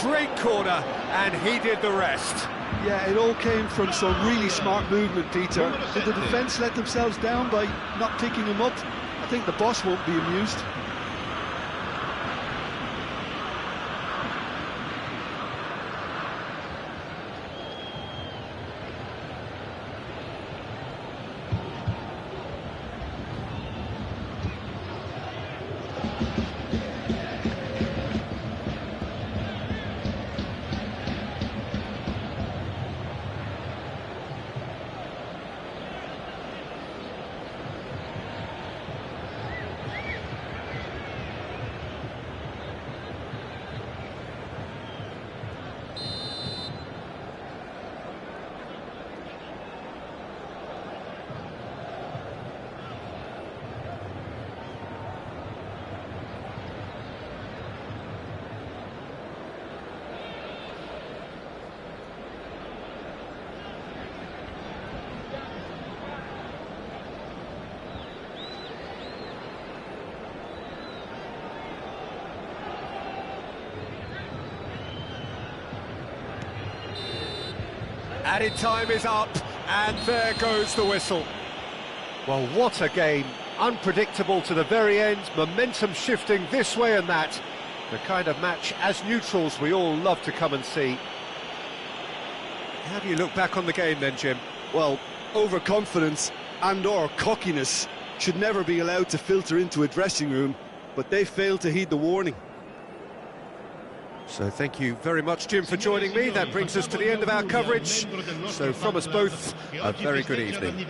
Great corner, and he did the rest. Yeah, it all came from some really smart movement, Peter. Did the defence let themselves down by not picking him up? I think the boss won't be amused. Added time is up, and there goes the whistle. Well, what a game. Unpredictable to the very end, momentum shifting this way and that. The kind of match, as neutrals, we all love to come and see. How do you look back on the game then, Jim? Well, overconfidence and or cockiness should never be allowed to filter into a dressing room, but they failed to heed the warning. So thank you very much, Jim, for joining me. That brings us to the end of our coverage. So from us both, a very good evening.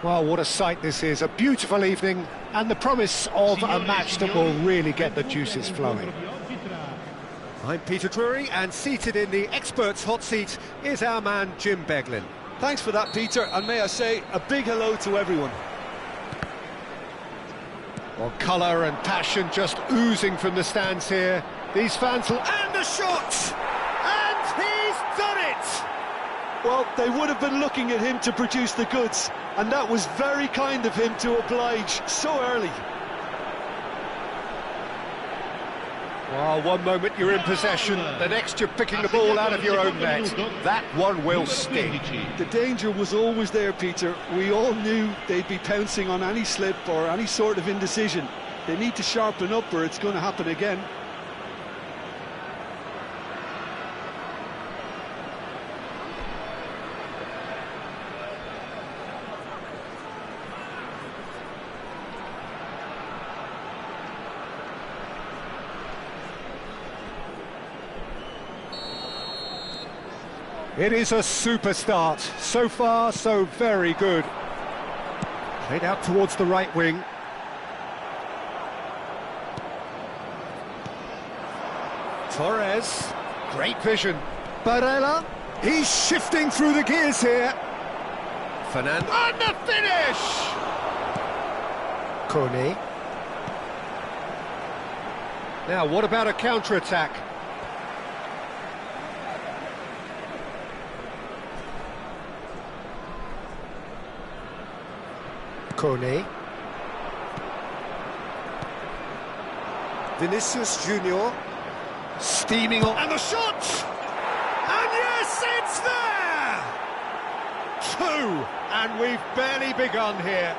Well, what a sight this is, a beautiful evening, and the promise of a match that will really get the juices flowing. I'm Peter Drury, and seated in the experts' hot seat is our man Jim Beglin. Thanks for that, Peter, and may I say a big hello to everyone. Well, colour and passion just oozing from the stands here. These fans will... And the shot! And he's done it! Well, they would have been looking at him to produce the goods, and that was very kind of him to oblige so early. Well, one moment you're in possession, the next you're picking the ball out of your own net. That one will sting. The danger was always there, Peter. We all knew they'd be pouncing on any slip or any sort of indecision. They need to sharpen up or it's going to happen again. It is a super start. So far, so very good. Played out towards the right wing. Torres, great vision. Barella, he's shifting through the gears here. Fernando, and the finish! Kone. Now, what about a counter-attack? Kone. Vinicius Junior steaming on, and the shot! And yes, it's there! Two, and we've barely begun here.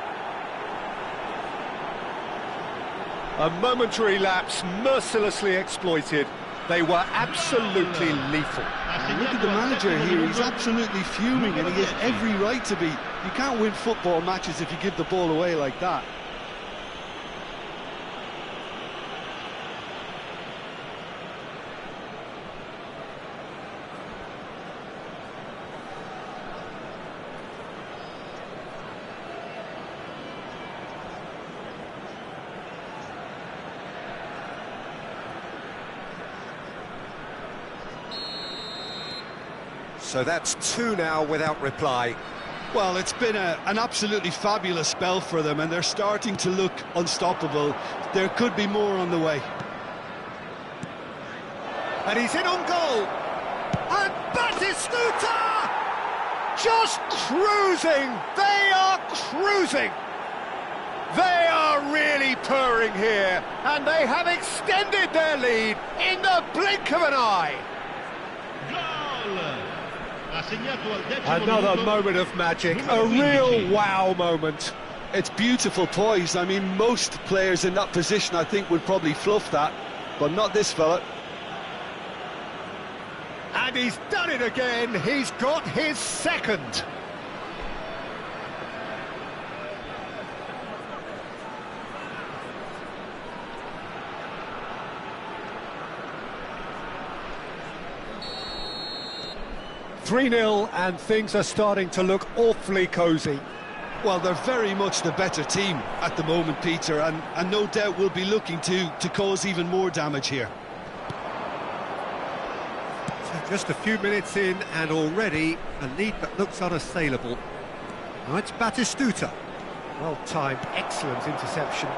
A momentary lapse mercilessly exploited. They were absolutely lethal. Look at the manager here, he's absolutely fuming and he has every right to be. You can't win football matches if you give the ball away like that. So that's two now without reply. Well, it's been an absolutely fabulous spell for them and they're starting to look unstoppable. There could be more on the way. And he's in on goal. And Batistuta! Just cruising! They are cruising! They are really purring here, and they have extended their lead in the blink of an eye. Another moment of magic, a real wow moment. It's beautiful poise. I mean, most players in that position, I think, would probably fluff that, but not this fella. And he's done it again. He's got his second. (3-0) and things are starting to look awfully cosy. Well, they're very much the better team at the moment, Peter, and no doubt will be looking to cause even more damage here. So just a few minutes in and already a lead that looks unassailable. Now it's Batistuta. Well timed, excellent interception.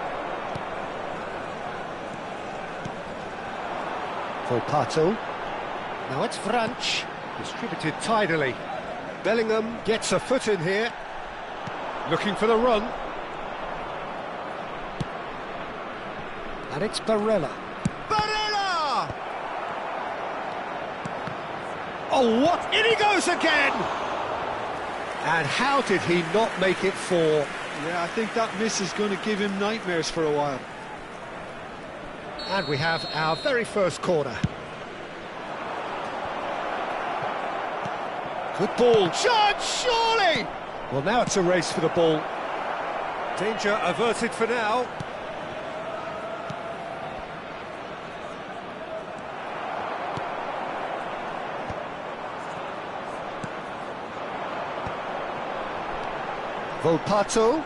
Volpato. Now it's Franch. Distributed tidily. Bellingham gets a foot in here. Looking for the run. And it's Barella. Barella! Oh, what? In he goes again! And how did he not make it four? Yeah, I think that miss is going to give him nightmares for a while. And we have our very first corner. Good ball. Shot, surely! Well, now it's a race for the ball. Danger averted for now. Volpato.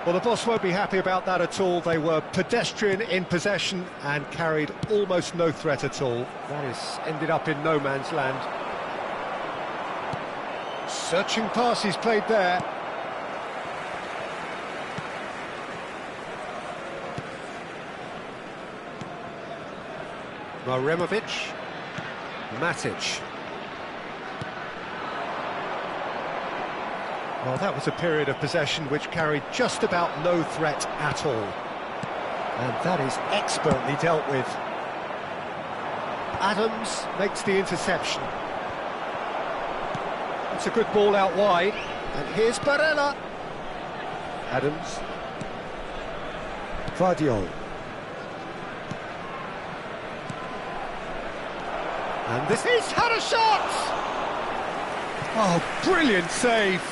Well, the boss won't be happy about that at all. They were pedestrian in possession and carried almost no threat at all. That has ended up in no man's land. Searching pass he's played there. Maremovic. Matic. Well, that was a period of possession which carried just about no threat at all. And that is expertly dealt with. Adams makes the interception. It's a good ball out wide. And here's Barella. Adams. Vardiol. And this is had a shot! Oh, brilliant save!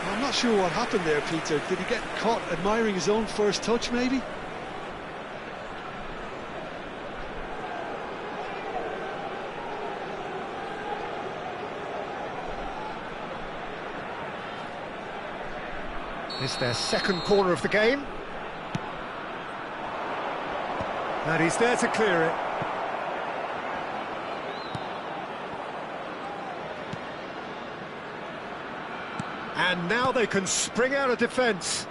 I'm not sure what happened there, Peter. Did he get caught admiring his own first touch, maybe? It's their second corner of the game. And he's there to clear it. And now they can spring out of defence.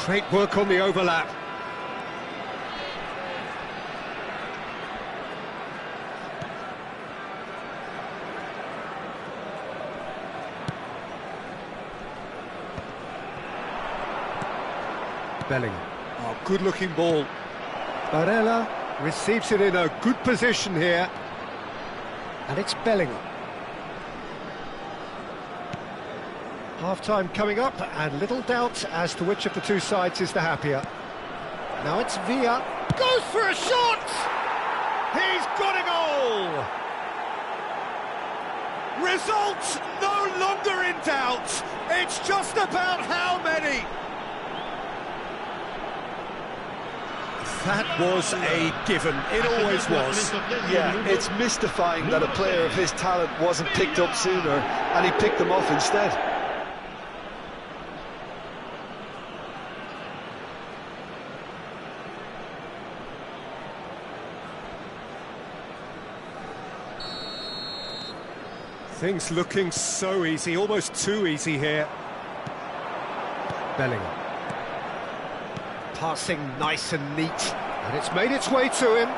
Great work on the overlap. Bellingham. Oh, good-looking ball. Barella receives it in a good position here. And it's Bellingham. Half-time coming up, and little doubt as to which of the two sides is the happier. Now it's Villa. Goes for a shot! He's got a goal! Result no longer in doubt. It's just about how many. That was a given. It always was. Yeah, it's mystifying that a player of his talent wasn't picked up sooner, and he picked them off instead. Things looking so easy, almost too easy here. Bellingham. Passing nice and neat, and it's made its way to him.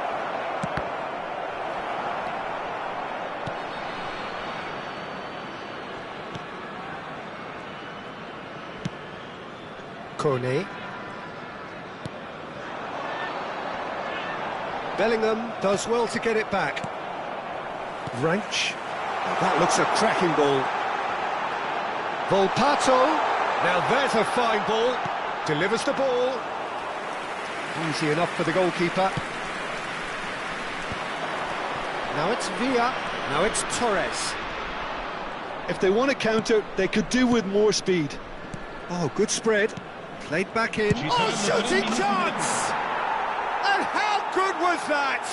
Kone. Bellingham does well to get it back. Ranch. That looks a cracking ball. Volpato. Now there's a fine ball. Delivers the ball. Easy enough for the goalkeeper. Now it's Villa. Now it's Torres. If they want to counter, they could do with more speed. Oh, good spread. Played back in. Oh, shooting chance! And how good was that?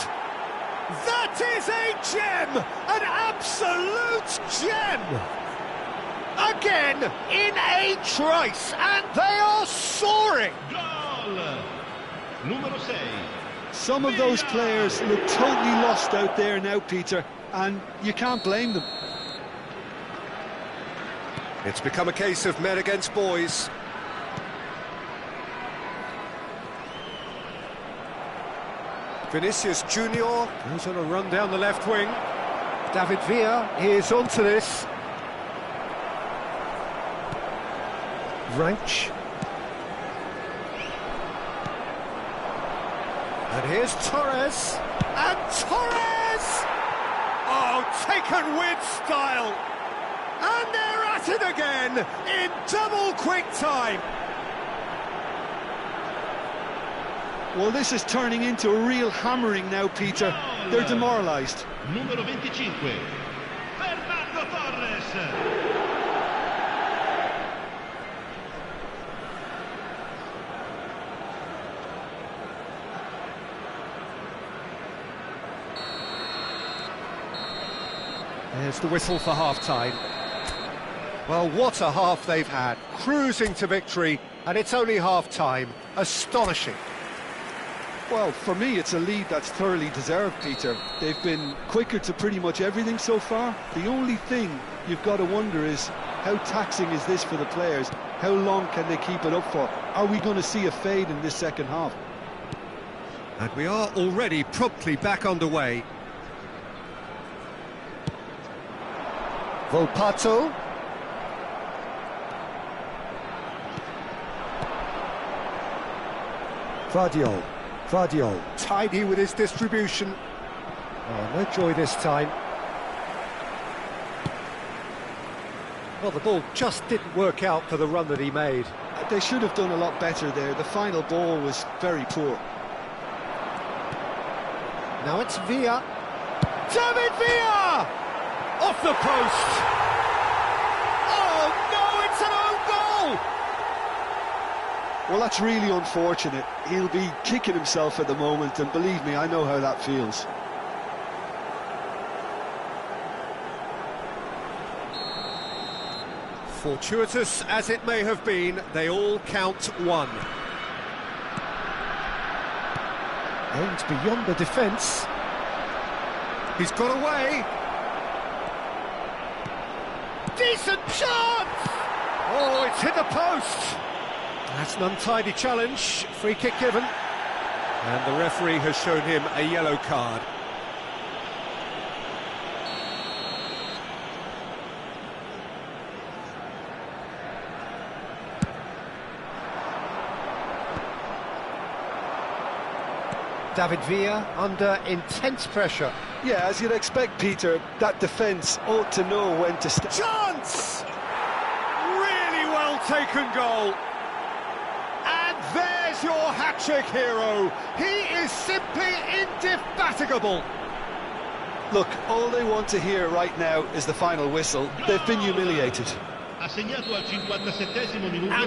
That is a gem! An absolute gem! Again, in a trice, and they are soaring! Goal! Numero 6. Some of those players look totally lost out there now, Peter, and you can't blame them. It's become a case of men against boys. Vinicius Junior goes on a run down the left wing. David Villa is onto this. Ranch. And here's Torres. And Torres! Oh, taken with style. And they're at it again in double quick time. Well, this is turning into a real hammering now, Peter. They're demoralised. Numero 25. Fernando Torres. There's the whistle for half-time. Well, what a half they've had. Cruising to victory, and it's only half-time. Astonishing. Well, for me, it's a lead that's thoroughly deserved, Peter. They've been quicker to pretty much everything so far. The only thing you've got to wonder is, how taxing is this for the players? How long can they keep it up for? Are we going to see a fade in this second half? And we are already promptly back underway. Volpato. Vardiol. Tidy with his distribution. Oh, no joy this time. Well, the ball just didn't work out for the run that he made. They should have done a lot better there. The final ball was very poor. Now it's Villa. David Villa! Off the post! Oh no, it's an own goal! Well, that's really unfortunate. He'll be kicking himself at the moment, and believe me, I know how that feels. Fortuitous as it may have been, they all count one. Aimed beyond the defence. He's got away. Decent chance! Oh, it's hit the post. That's an untidy challenge. Free kick given. And the referee has shown him a yellow card. David Villa under intense pressure. Yeah, as you'd expect, Peter, that defence ought to know when to step. Chance! Really well taken goal. And there's your hat-trick hero. He is simply indefatigable. Look, all they want to hear right now is the final whistle. They've been humiliated. And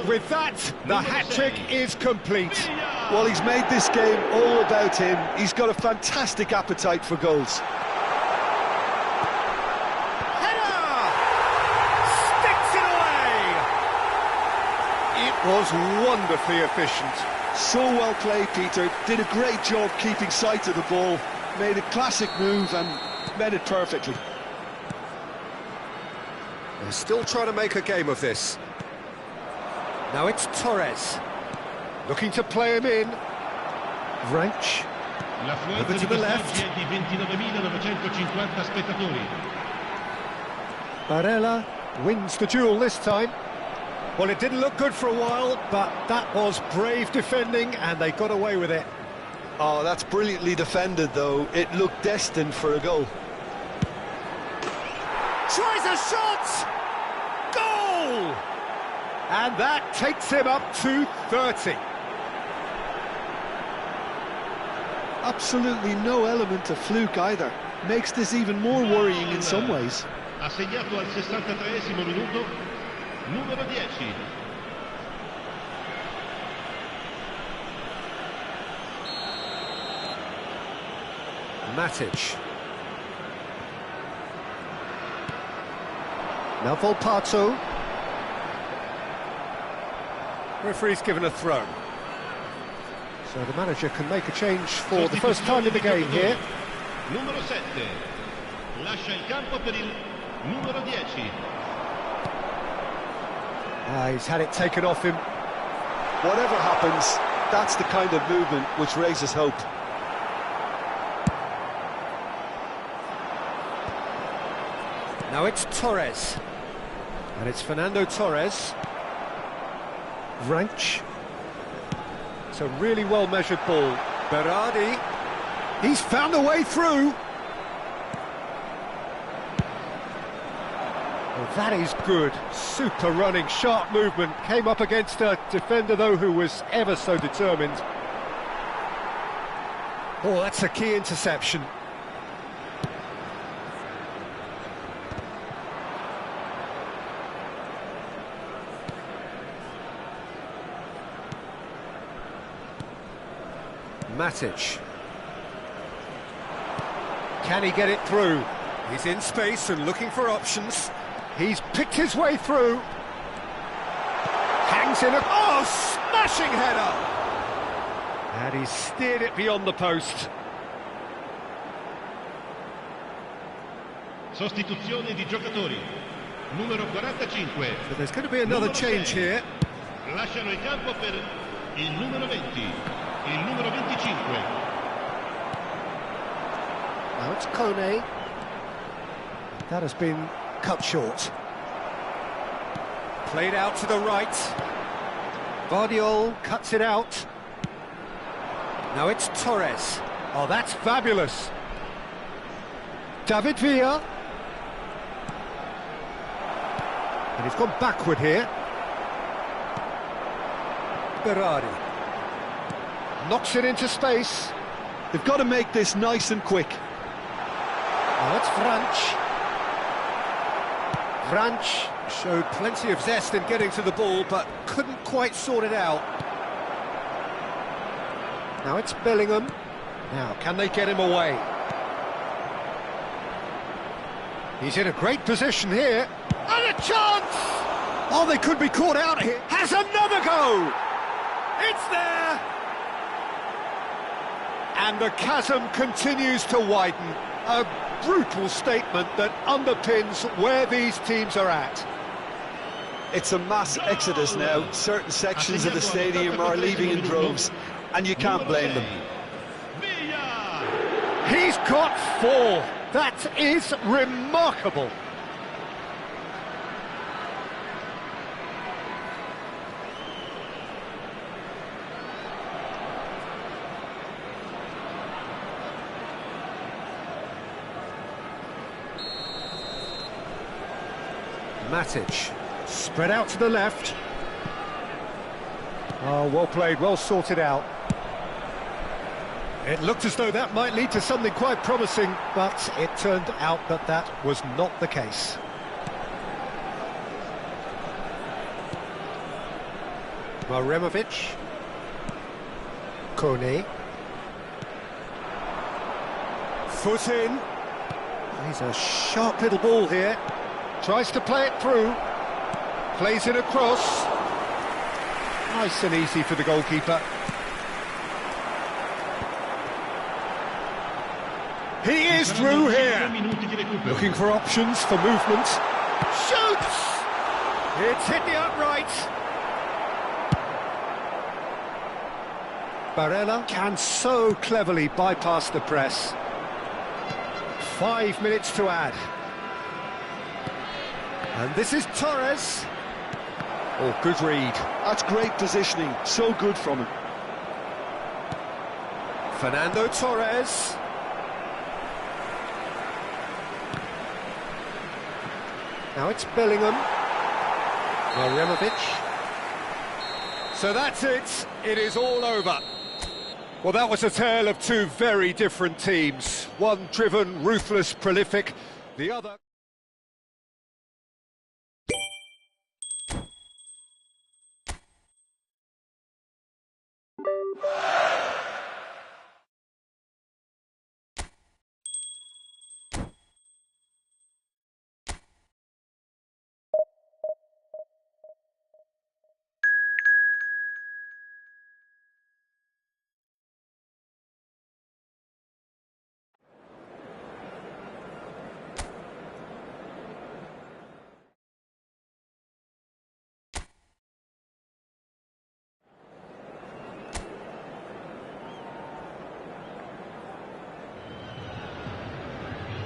with that, the hat-trick is complete. Well, he's made this game all about him. He's got a fantastic appetite for goals. Header! Sticks it away! It was wonderfully efficient. So well played, Peter. Did a great job keeping sight of the ball. Made a classic move and made it perfectly. They're still trying to make a game of this. Now it's Torres. Looking to play him in. Wrench. Over to the left. Barella wins the duel this time. Well, it didn't look good for a while, but that was brave defending, and they got away with it. Oh, that's brilliantly defended, though. It looked destined for a goal. Tries a shot! Goal! And that takes him up to 30. Absolutely no element of fluke either. Makes this even more worrying in some ways. Ha segnato al 63esimo minuto, numero 10. Matic. Now Volpato. Referee's given a throw. So the manager can make a change for the first time in the game here. Numero 7. Lascia il campo per il numero 10. He's had it taken off him. Whatever happens, that's the kind of movement which raises hope. Now it's Torres. And it's Fernando Torres. Wrench. It's a really well-measured ball. Berardi. He's found a way through. Well, that is good. Super running, sharp movement. Came up against a defender, though, who was ever so determined. Oh, that's a key interception. Matic. Can he get it through? He's in space and looking for options. He's picked his way through. Hangs in a... Oh, smashing header! And he's steered it beyond the post. Sostituzione di giocatori. Numero 45. So there's going to be another change here. Lasciano il campo per il numero 20. Il numero 25. Now it's Kone. That has been cut short. Played out to the right. Vardiol cuts it out. Now it's Torres. Oh, that's fabulous. David Villa. And he's gone backward here. Berardi. Knocks it into space. They've got to make this nice and quick. Now it's Vranch. Vranch showed plenty of zest in getting to the ball, but couldn't quite sort it out. Now it's Bellingham. Now, can they get him away? He's in a great position here. And a chance! Oh, they could be caught out here. Has another go! It's there! And the chasm continues to widen. A brutal statement that underpins where these teams are at. It's a mass exodus now. Certain sections of the stadium are leaving in droves, and you can't blame them. He's got 4. That is remarkable. Matic, spread out to the left. Oh, well played, well sorted out. It looked as though that might lead to something quite promising, but it turned out that that was not the case. Maremovic. Kone. Foot in. He's a sharp little ball here. Tries to play it through. Plays it across. Nice and easy for the goalkeeper. He is through here. Looking for options for movement. Shoots! It's hit the upright. Barella can so cleverly bypass the press. 5 minutes to add. And this is Torres. Oh, good read. That's great positioning. So good from him. Fernando Torres. Now it's Bellingham. Maremovic. So that's it. It is all over. Well, that was a tale of two very different teams. One driven, ruthless, prolific. The other...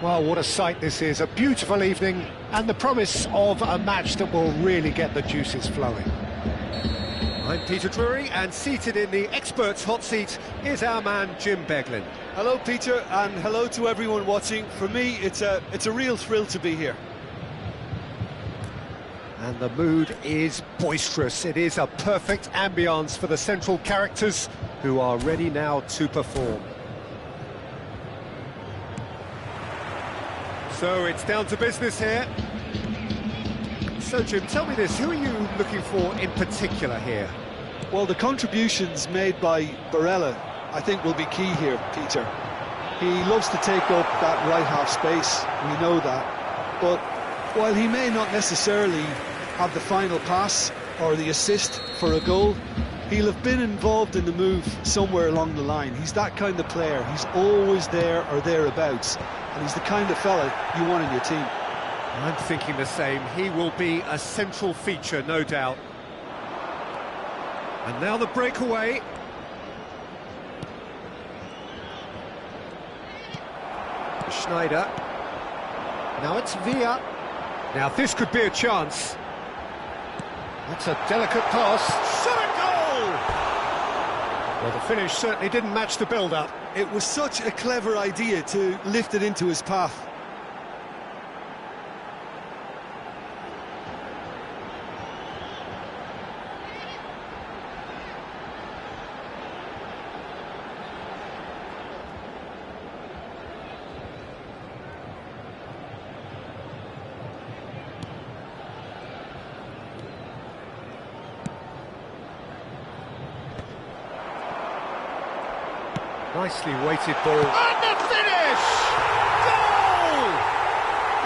Well, what a sight this is. A beautiful evening and the promise of a match that will really get the juices flowing. I'm Peter Drury, and seated in the experts' hot seat is our man Jim Beglin. Hello, Peter, and hello to everyone watching. For me, it's a real thrill to be here. And the mood is boisterous. It is a perfect ambience for the central characters who are ready now to perform. So it's down to business here. So Jim, tell me this, who are you looking for in particular here? Well, the contributions made by Barella, I think, will be key here, Peter. He loves to take up that right half space, we know that. But while he may not necessarily have the final pass or the assist for a goal, he'll have been involved in the move somewhere along the line. He's that kind of player. He's always there or thereabouts, and he's the kind of fella you want in your team. I'm thinking the same. He will be a central feature, no doubt. And now the breakaway. Schneider. Now it's Villa. Now this could be a chance. That's a delicate pass. Shot a goal! Well, the finish certainly didn't match the build-up. It was such a clever idea to lift it into his path. Nicely weighted ball. And the finish! Goal!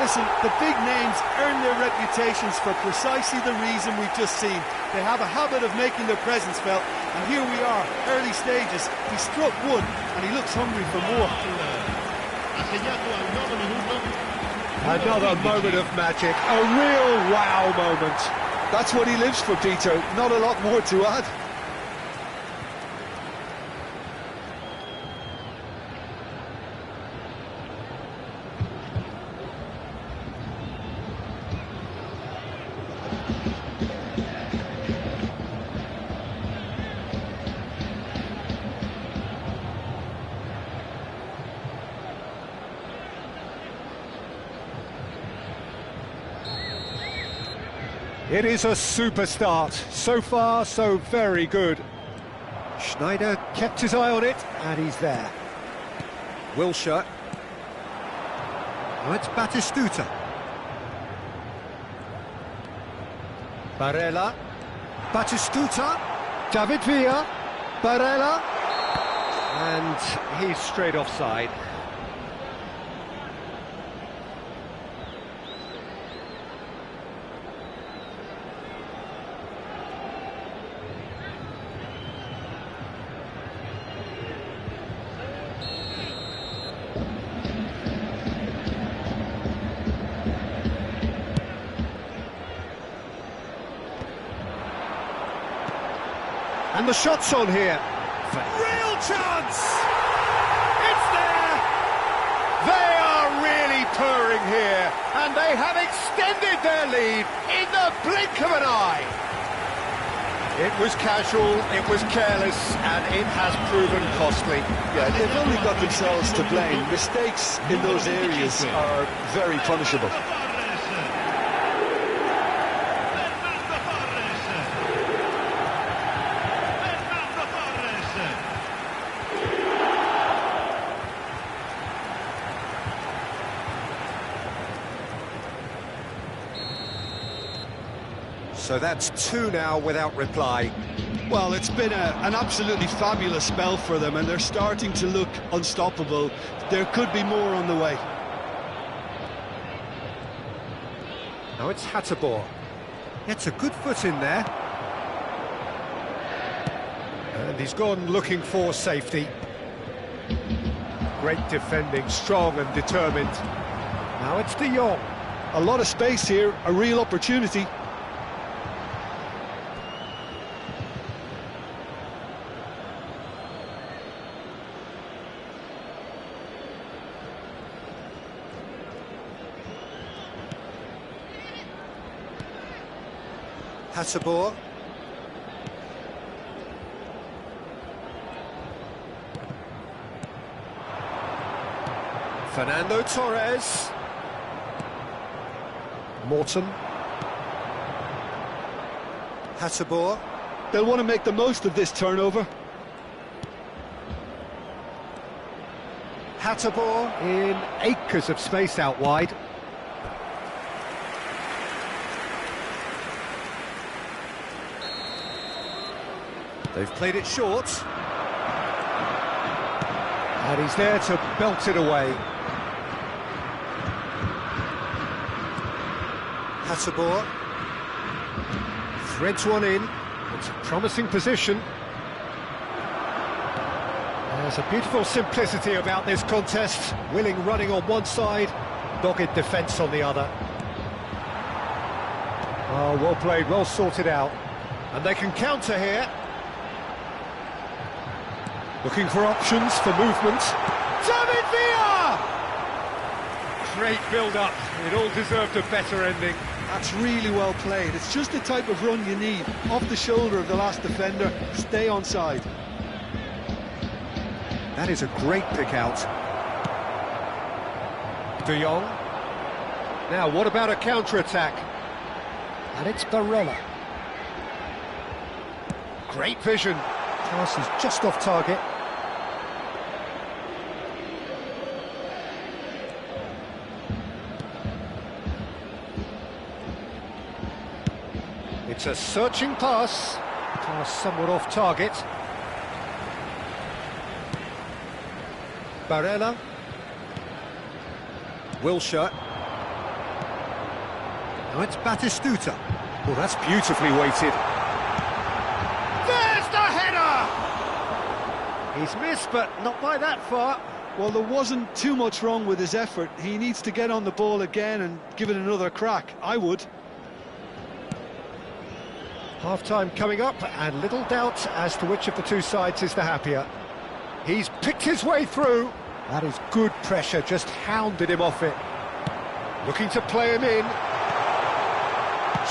Listen, the big names earn their reputations for precisely the reason we've just seen. They have a habit of making their presence felt, and here we are, early stages. He struck one, and he looks hungry for more. Another moment of magic, a real wow moment. That's what he lives for, Peter. Not a lot more to add. It is a super start. So far, so very good. Schneider kept his eye on it, and he's there. Wilshere. Now it's Batistuta. Barella. Batistuta. David Villa. Barella. And he's straight offside. And the shot's on here. Real chance! It's there! They are really purring here, and they have extended their lead in the blink of an eye. It was casual, it was careless, and it has proven costly. Yeah, they've only got themselves to blame. Mistakes in those areas are very punishable. So that's two now without reply. Well, it's been an absolutely fabulous spell for them, and they're starting to look unstoppable. There could be more on the way. Now it's Hateboer. Gets a good foot in there. And he's gone looking for safety. Great defending, strong and determined. Now it's De Jong. A lot of space here, a real opportunity. Hateboer. Fernando Torres. Morton. Hateboer. They'll want to make the most of this turnover. Hateboer in acres of space out wide. They've played it short. And he's there to belt it away. Hateboer threads one in. It's a promising position. There's a beautiful simplicity about this contest. Willing running on one side, dogged defence on the other. Oh, well played, well sorted out. And they can counter here. Looking for options for movement. David Villa! Great build-up. It all deserved a better ending. That's really well played. It's just the type of run you need. Off the shoulder of the last defender, stay onside. That is a great pick out. De Jong. Now, what about a counter-attack? And it's Barella. Great vision. Pass is just off target. It's a searching pass. Pass somewhat off target. Barella. Wilshere. Now it's Batistuta. Oh, that's beautifully weighted. There's the header! He's missed, but not by that far. Well, there wasn't too much wrong with his effort. He needs to get on the ball again and give it another crack. I would. Half-time coming up, and little doubt as to which of the two sides is the happier. He's picked his way through. That is good pressure, just hounded him off it. Looking to play him in.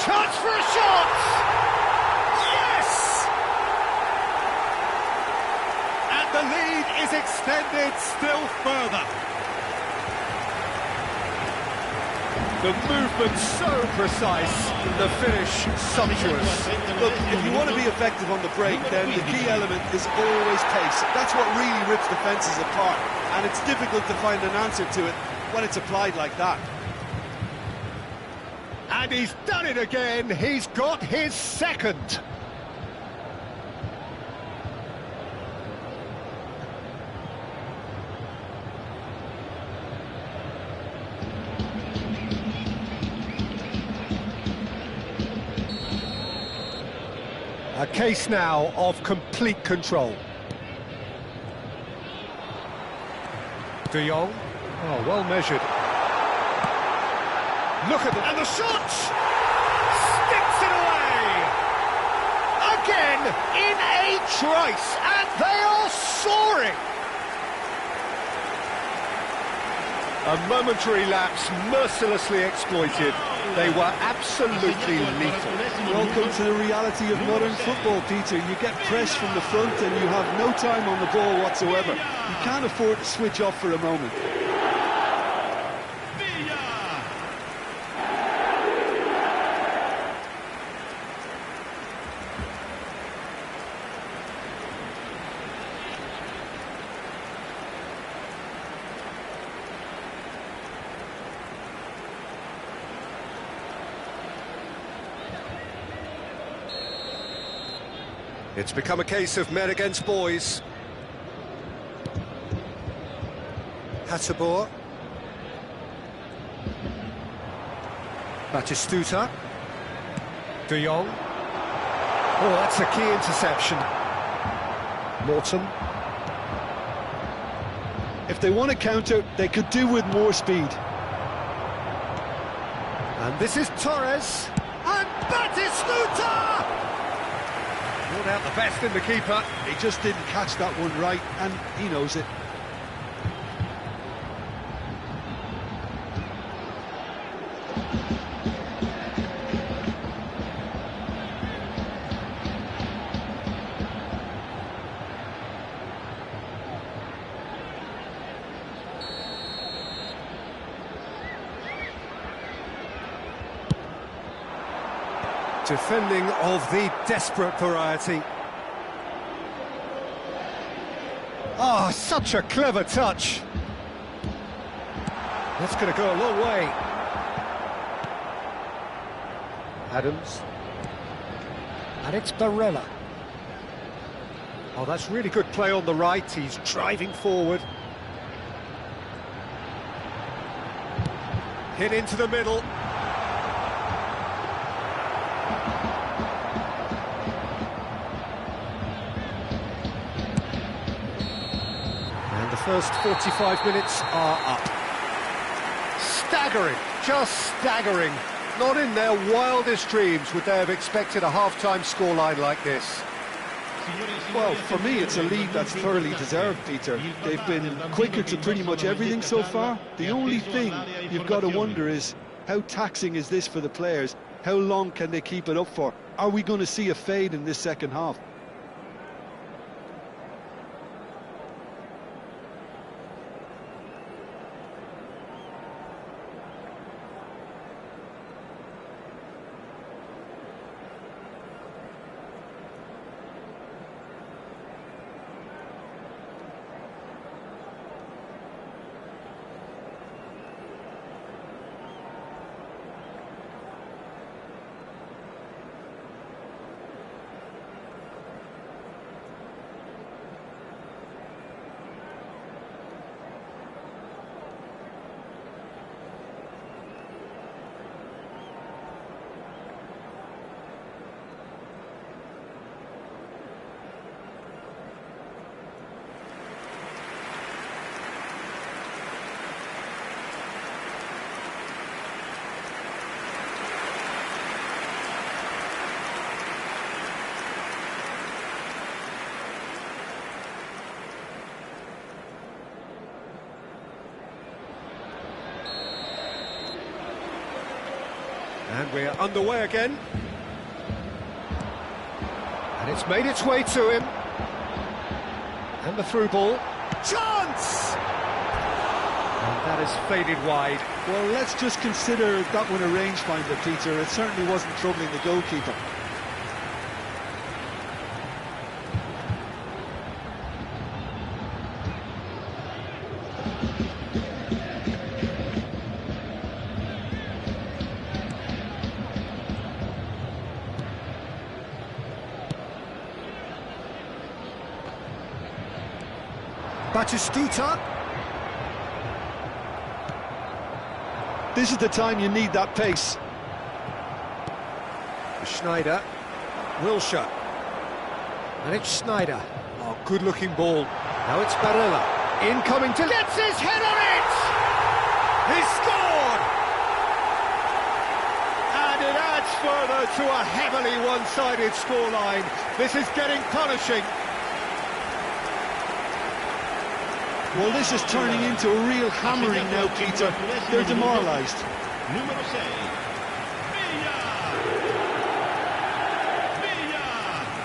Chance for a shot! Yes! And the lead is extended still further. The movement so precise, the finish sumptuous. Look, if you want to be effective on the break, then the key element is always pace. That's what really rips defences apart, and it's difficult to find an answer to it when it's applied like that. And he's done it again, he's got his second. A case now of complete control. De Jong, oh, well measured. Look at them, and the shot! Sticks it away! Again, in a trice, and they are soaring! A momentary lapse mercilessly exploited. They were absolutely lethal. Welcome to the reality of modern football, Peter. You get pressed from the front and you have no time on the ball whatsoever. You can't afford to switch off for a moment. It's become a case of men against boys. Hateboer. Batistuta. De Jong. Oh, that's a key interception. Morton. If they want to counter, they could do with more speed. And this is Torres. And Batistuta! Brought out the best in the keeper. He just didn't catch that one right, and he knows it. Defending of the desperate variety. Oh, such a clever touch. That's going to go a long way. Adams. And it's Barella. Oh, that's really good play on the right. He's driving forward. Hit into the middle. And the first 45 minutes are up. Staggering, just staggering. Not in their wildest dreams would they have expected a half-time scoreline like this. Well, for me, it's a lead that's thoroughly deserved, Peter. They've been quicker to pretty much everything so far. The only thing you've got to wonder is, how taxing is this for the players? How long can they keep it up for? Are we going to see a fade in this second half? And we're underway again. And it's made its way to him. And the through ball. Chance! And that has faded wide. Well, let's just consider that one a rangefinder, Peter. It certainly wasn't troubling the goalkeeper. Batistuta. This is the time you need that pace. Schneider. Wilshere. And it's Schneider. Oh, good-looking ball. Now it's Barella. Incoming to... Gets his head on it! He scored! And it adds further to a heavily one-sided scoreline. This is getting punishing. Well, this is turning into a real hammering now, Peter. They're demoralised. Número 6. Villa! Villa! Villa!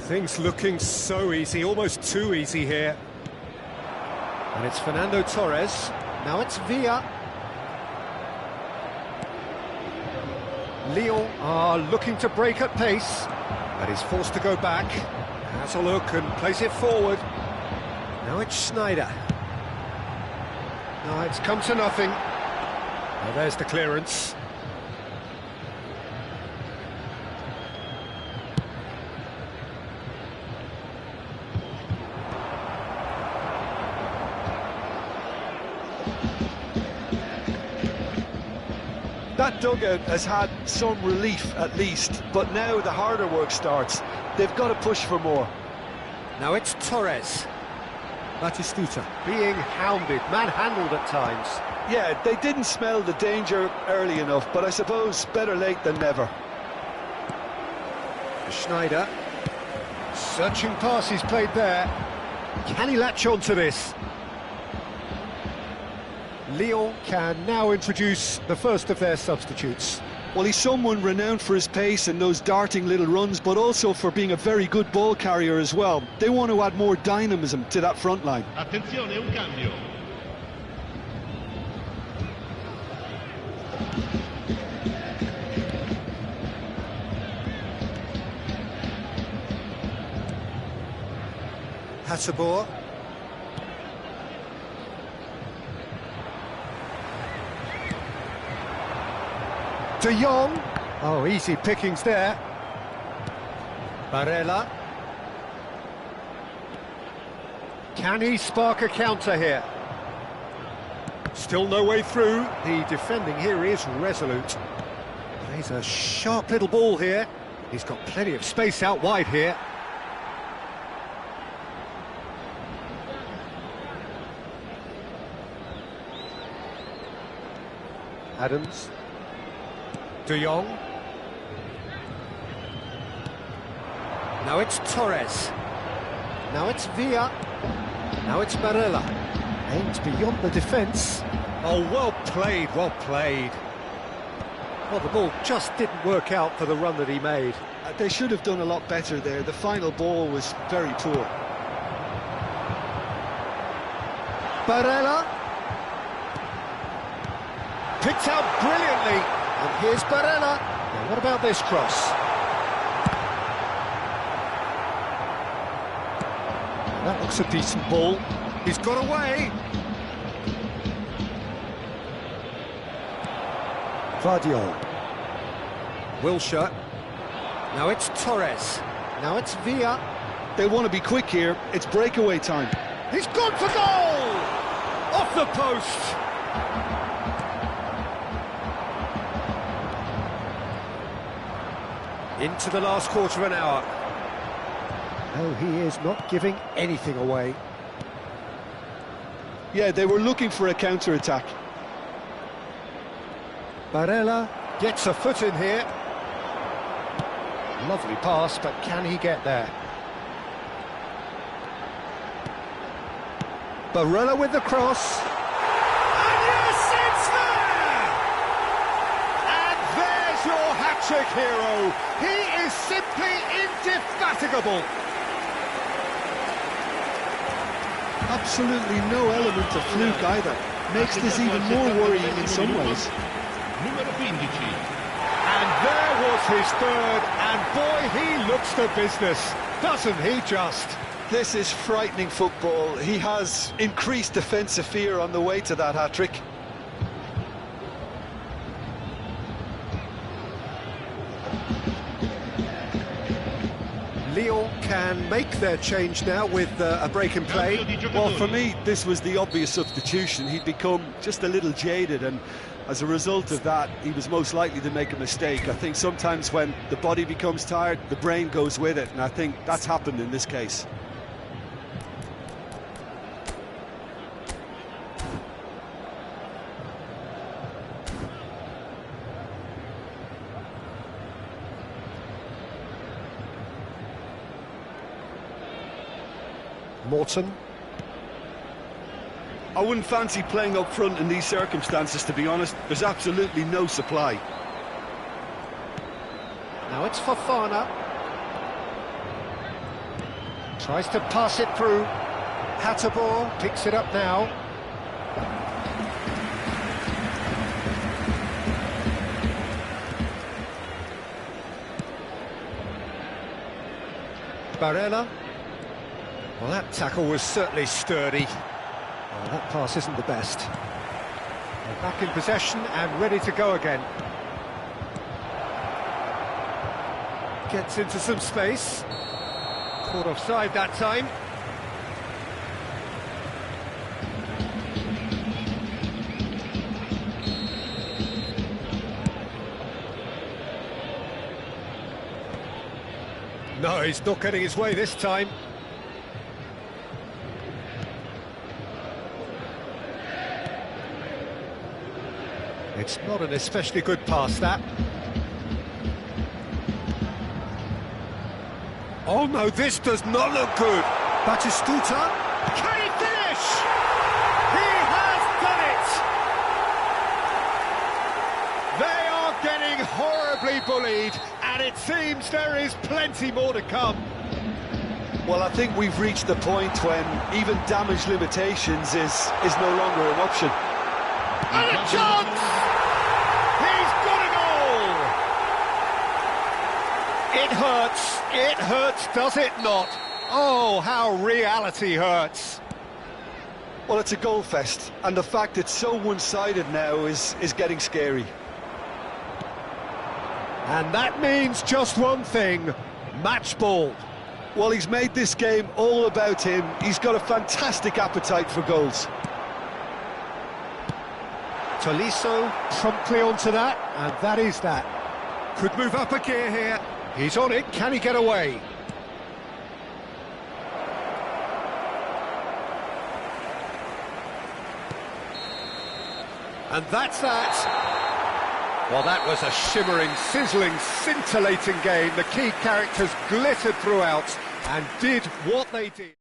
Things looking so easy, almost too easy here. And it's Fernando Torres. Now it's Villa. Lyon are looking to break at pace, but is forced to go back. Has a look and plays it forward. Now it's Schneider. No, it's come to nothing. Now there's the clearance. That dugout has had some relief at least, but now the harder work starts. They've got to push for more. Now it's Torres. Batistuta being hounded, manhandled at times. Yeah, they didn't smell the danger early enough, but I suppose better late than never. Schneider. Searching pass he's played there. Can he latch on to this? Lyon can now introduce the first of their substitutes. Well, he's someone renowned for his pace and those darting little runs, but also for being a very good ball carrier as well. They want to add more dynamism to that front line. Attenzione, un cambio. Hateboer. De Jong. Oh, easy pickings there. Barella. Can he spark a counter here? Still no way through. The defending here is resolute. Plays a sharp little ball here. He's got plenty of space out wide here. Adams. De Jong. Now it's Torres. Now it's Villa. Now it's Barella. Aims beyond the defence. Oh, well played, well played. Well, the ball just didn't work out for the run that he made. They should have done a lot better there. The final ball was very poor. Barella. Picked out brilliantly. And here's Barella. Now, what about this cross? That looks a decent ball. He's got away. Vardiol. Wilshere. Now it's Torres. Now it's Villa. They want to be quick here. It's breakaway time. He's gone for goal! Off the post! Into the last quarter of an hour. No, he is not giving anything away. Yeah, they were looking for a counter-attack. Barella gets a foot in here. Lovely pass, but can he get there? Barella with the cross. And yes, it's there! And there's your hat-trick hero. He is simply indefatigable. Absolutely no element of fluke either. Makes this even more worrying in some ways. Numero 15. And there was his third, and boy, he looks the business, doesn't he just? This is frightening football. He has increased defensive fear on the way to that hat-trick. Lyon can make their change now with a break in play. Well, for me, this was the obvious substitution. He'd become just a little jaded, and as a result of that, he was most likely to make a mistake. I think sometimes when the body becomes tired, the brain goes with it, and I think that's happened in this case. Morton. I wouldn't fancy playing up front in these circumstances, to be honest. There's absolutely no supply. Now it's Fofana. Tries to pass it through. Hateboer picks it up now. Barella. Well, that tackle was certainly sturdy. Well, that pass isn't the best. They're back in possession and ready to go again. Gets into some space. Caught offside that time. No, he's not getting his way this time. It's not an especially good pass, that. Oh no, this does not look good. Batistuta, can he finish? He has done it! They are getting horribly bullied, and it seems there is plenty more to come. Well, I think we've reached the point when even damage limitations is no longer an option. And a chance! He's got a goal! It hurts, does it not? Oh, how reality hurts. Well, it's a goal fest, and the fact it's so one-sided now is getting scary. And that means just one thing, match ball. Well, he's made this game all about him. He's got a fantastic appetite for goals. Tolisso promptly onto that, and that is that. Could move up a gear here. He's on it, can he get away? And that's that. Well, that was a shimmering, sizzling, scintillating game. The key characters glittered throughout and did what they did.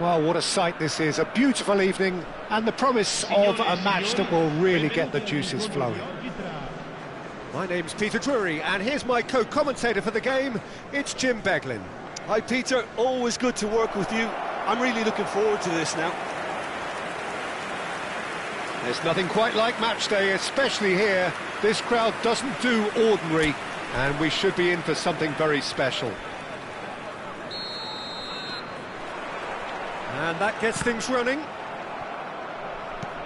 Well, what a sight this is, a beautiful evening and the promise of a match that will really get the juices flowing. My name's Peter Drury and here's my co-commentator for the game, it's Jim Beglin. Hi Peter, always good to work with you. I'm really looking forward to this now. There's nothing quite like match day, especially here. This crowd doesn't do ordinary and we should be in for something very special. And that gets things running.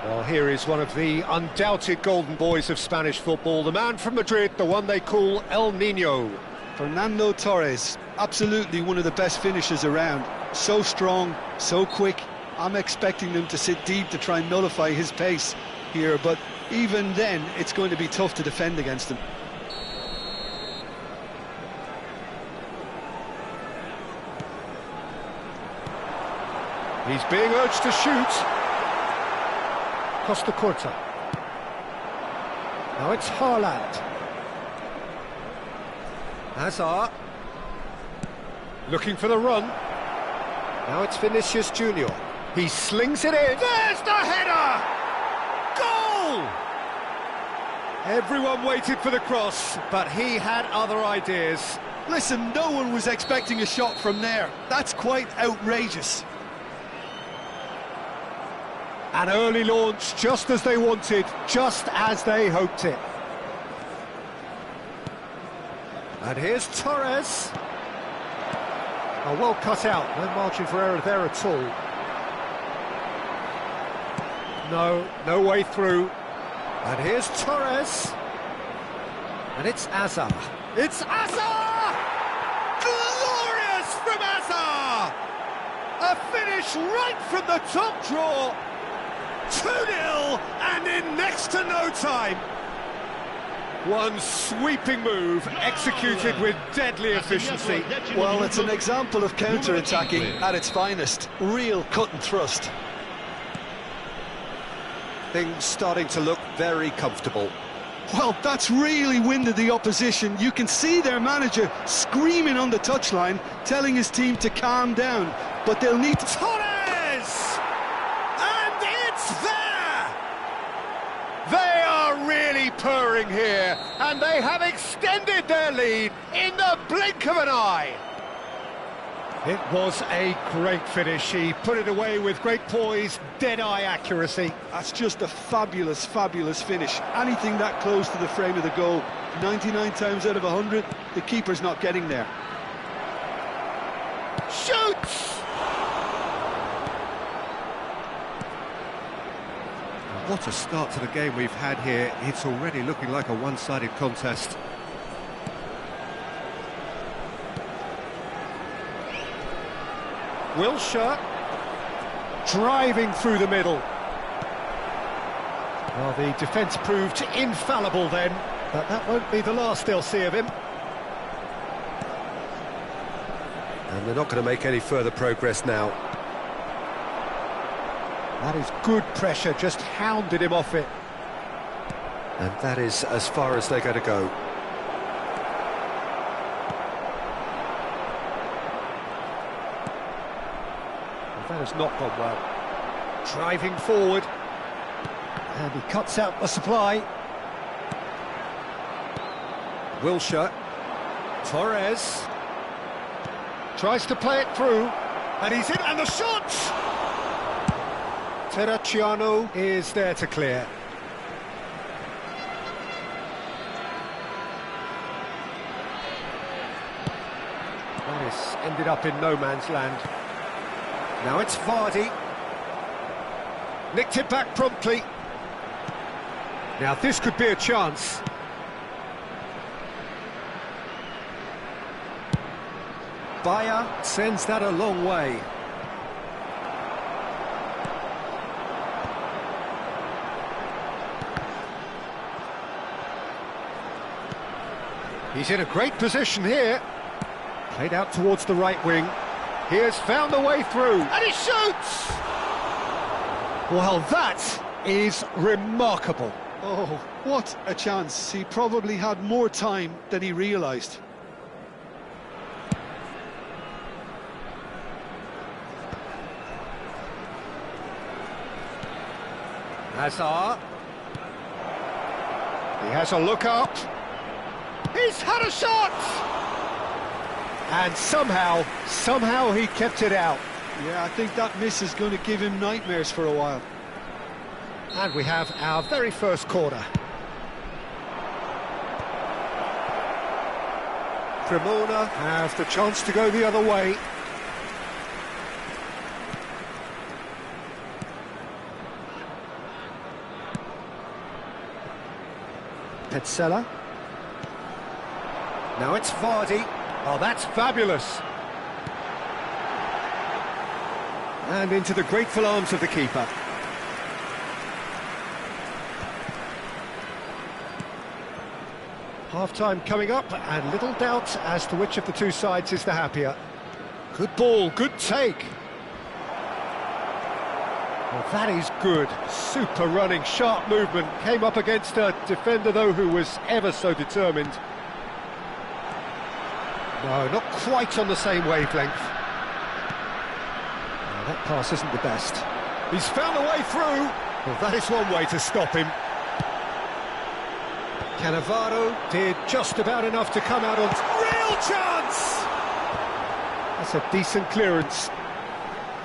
Well, here is one of the undoubted golden boys of Spanish football, the man from Madrid, the one they call El Niño. Fernando Torres, absolutely one of the best finishers around. So strong, so quick. I'm expecting them to sit deep to try and nullify his pace here, but even then, it's going to be tough to defend against him. He's being urged to shoot. Costa Curta. Now it's Haaland. Hazard. Looking for the run. Now it's Vinicius Junior. He slings it in. There's the header! Goal! Everyone waited for the cross, but he had other ideas. Listen, no one was expecting a shot from there. That's quite outrageous. An early launch, just as they wanted, just as they hoped it. And here's Torres. Oh, well cut out, no margin for error there at all. No way through. And here's Torres. And it's Hazard. It's Hazard! Glorious from Hazard! A finish right from the top draw. 2-0 and in next to no time. One sweeping move executed with deadly efficiency. Well, it's an example of counter-attacking at its finest. Real cut and thrust. Things starting to look very comfortable. Well, that's really winded the opposition. You can see their manager screaming on the touchline, telling his team to calm down. But they'll need to... Torres! And it's there! They are really purring here, and they have extended their lead in the blink of an eye. It was a great finish. He put it away with great poise, dead-eye accuracy. That's just a fabulous, fabulous finish. Anything that close to the frame of the goal, 99 times out of 100, the keeper's not getting there. Shoot! shoots! What a start to the game we've had here. It's already looking like a one-sided contest. Wilshere driving through the middle. Well, the defence proved infallible then, but that won't be the last they'll see of him. And they're not going to make any further progress now. That is good pressure, just hounded him off it. And that is as far as they're going to go. Well, that has not gone well. Driving forward. And he cuts out the supply. Wilshere. Torres. Tries to play it through. And he's in, and the shot! Terracciano is there to clear. That is ended up in no man's land. Now it's Vardy. Nicked it back promptly. Now this could be a chance. Bayer sends that a long way. He's in a great position here. Played out towards the right wing. He has found a way through, and he shoots! Well, that is remarkable. Oh, what a chance. He probably had more time than he realised. Hazard. He has a look up. He's had a shot! And somehow he kept it out. Yeah, I think that miss is going to give him nightmares for a while. And we have our very first corner. Cremona have the chance to go the other way. Petzela. Now it's Vardy. Oh, that's fabulous. And into the grateful arms of the keeper. Half-time coming up, and little doubt as to which of the two sides is the happier. Good ball, good take. Well, that is good. Super running, sharp movement. Came up against a defender, though, who was ever so determined. No, not quite on the same wavelength. No, that pass isn't the best. He's found a way through. Well, that is one way to stop him. Cannavaro did just about enough to come out on... Real chance! That's a decent clearance.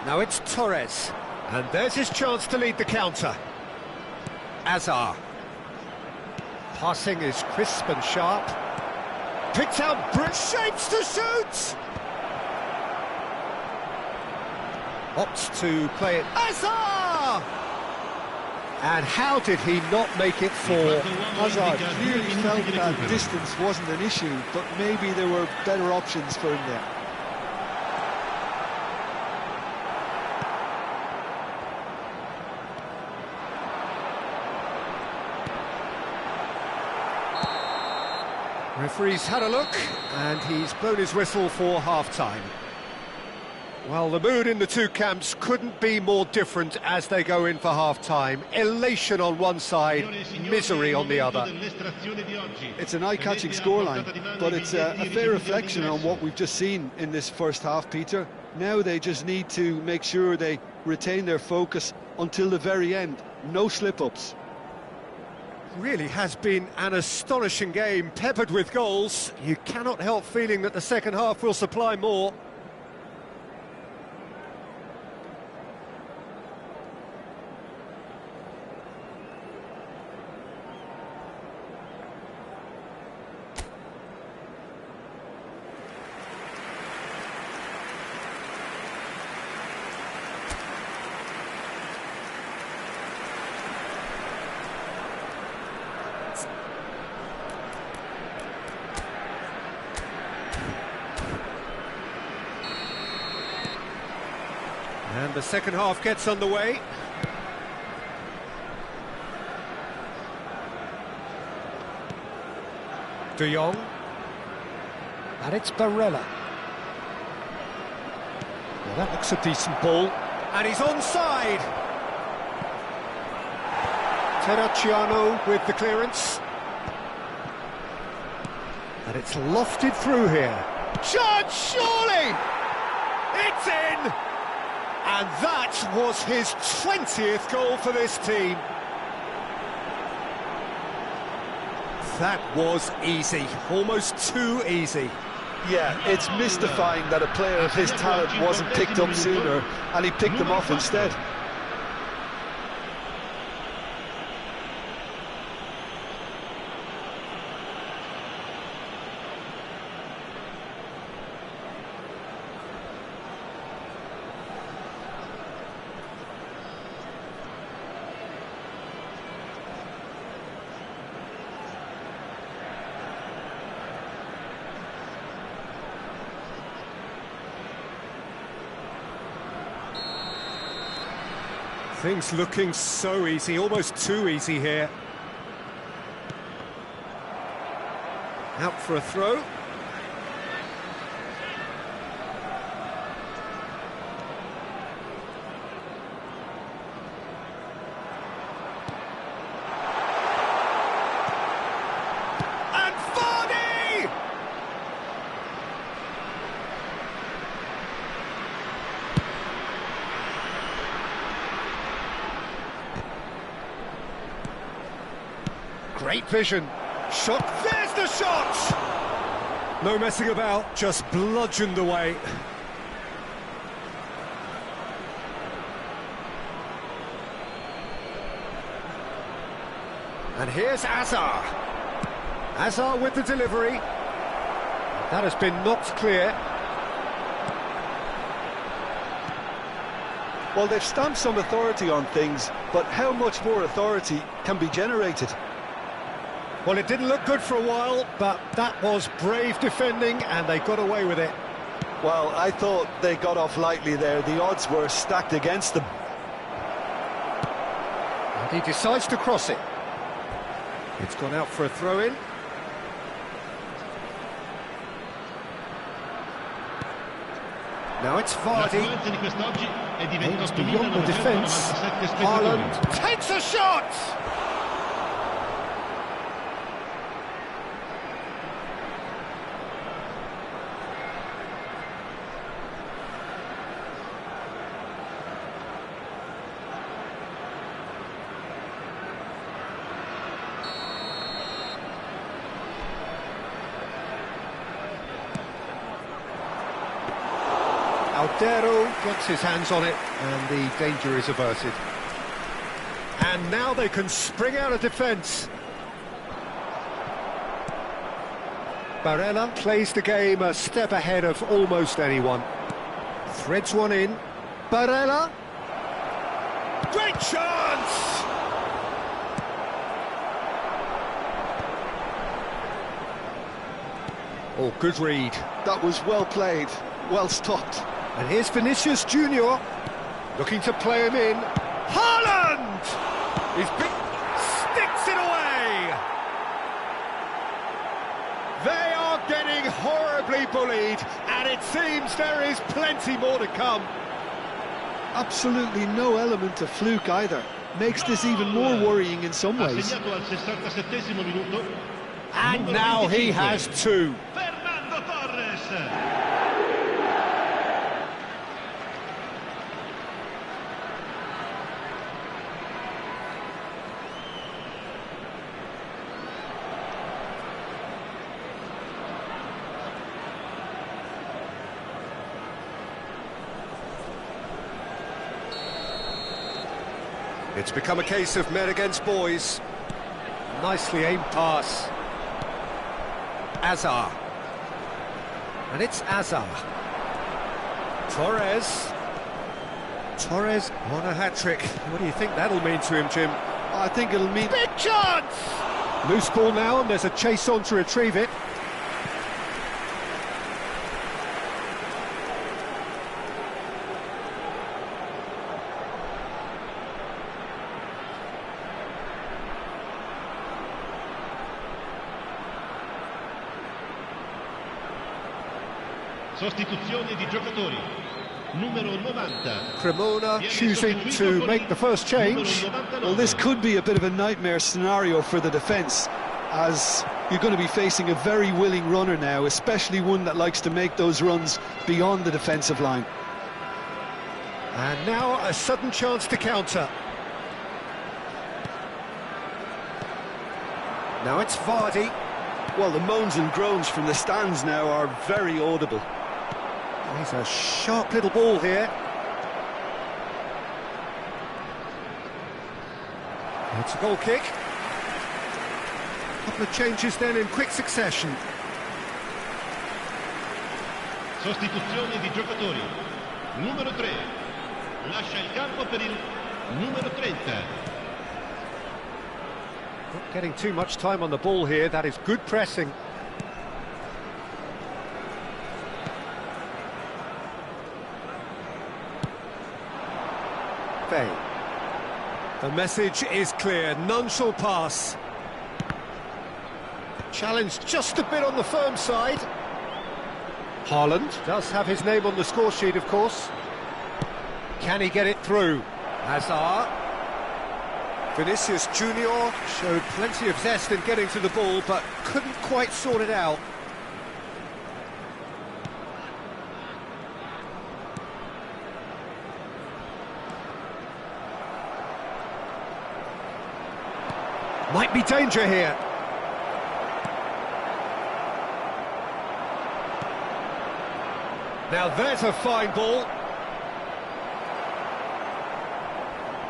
Now it's Torres. And there's his chance to lead the counter. Hazard. Passing is crisp and sharp. Picks out Brit, shapes to shoot! Opts to play it. Hazard! And how did he not make it for? Hazard clearly felt that distance wasn't an issue, but maybe there were better options for him there. Referee's had a look, and he's blown his whistle for half-time. Well, the mood in the two camps couldn't be more different as they go in for half-time. Elation on one side, misery on the other. It's an eye-catching scoreline, but it's a fair reflection on what we've just seen in this first half, Peter. Now they just need to make sure they retain their focus until the very end. No slip-ups. Really has been an astonishing game, peppered with goals. You cannot help feeling that the second half will supply more. the second half gets underway. De Jong. And it's Barella. Well, that looks a decent ball. And he's onside. Terracciano with the clearance. And it's lofted through here. Chance, surely! It's in! And that was his 20th goal for this team. That was easy, almost too easy. Yeah, it's mystifying that a player of his talent wasn't picked up sooner, and he picked them off instead. Things looking so easy, almost too easy here. Out for a throw. And Vardy! Great vision. Shot. There's the shot! No messing about, just bludgeoned away. And here's Azar. Azar with the delivery. That has been knocked clear. Well, they've stamped some authority on things, but how much more authority can be generated? Well, it didn't look good for a while, but that was brave defending, and they got away with it. Well, I thought they got off lightly there. The odds were stacked against them. And he decides to cross it. It's gone out for a throw-in. Now it's Vardy. Aims beyond the defence. Haaland takes a shot! Aldero gets his hands on it, and the danger is averted. And now they can spring out of defence. Barella plays the game a step ahead of almost anyone. Threads one in. Barella. Great chance! Oh, good read. That was well played, well stopped. And here's Vinicius Junior, looking to play him in. Haaland! Sticks it away! They are getting horribly bullied, and it seems there is plenty more to come. Absolutely no element of fluke either. Makes this even more worrying in some ways. And now he has two. Fernando Torres. It's become a case of men against boys. Nicely aimed pass. Azar. And it's Azar. Torres. Torres on a hat-trick. What do you think that'll mean to him, Jim? I think it'll mean... Big chance! Loose ball now, and there's a chase on to retrieve it. Sostituzione di giocatori. Numero 90. Cremona choosing to make the first change. Well, this could be a bit of a nightmare scenario for the defence, as you're going to be facing a very willing runner now, especially one that likes to make those runs beyond the defensive line. And now a sudden chance to counter. Now it's Vardy. Well, the moans and groans from the stands now are very audible. He's a sharp little ball here. It's a goal kick. A couple of changes then in quick succession. Sostituzione di giocatori. Numero 3. Lascia il campo per il numero 30. Not getting too much time on the ball here. That is good pressing. Faye. The message is clear. None shall pass. Challenge just a bit on the firm side. Haaland does have his name on the score sheet, of course. Can he get it through? Hazard. Vinicius Junior showed plenty of zest in getting to the ball, but couldn't quite sort it out. Might be danger here. Now there's a fine ball.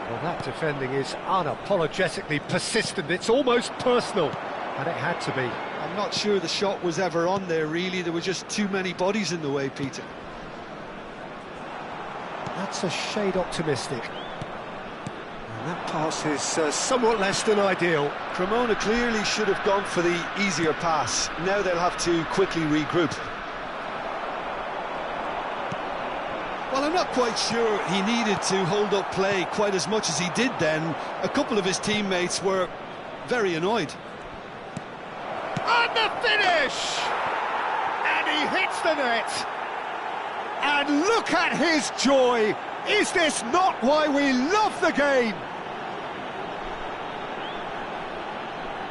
Well, that defending is unapologetically persistent. It's almost personal, and it had to be. I'm not sure the shot was ever on there, really. There were just too many bodies in the way, Peter. That's a shade optimistic. And that pass is somewhat less than ideal. Cremona clearly should have gone for the easier pass. Now they'll have to quickly regroup. Well, I'm not quite sure he needed to hold up play quite as much as he did then. A couple of his teammates were very annoyed. And the finish! And he hits the net. And look at his joy. Is this not why we love the game?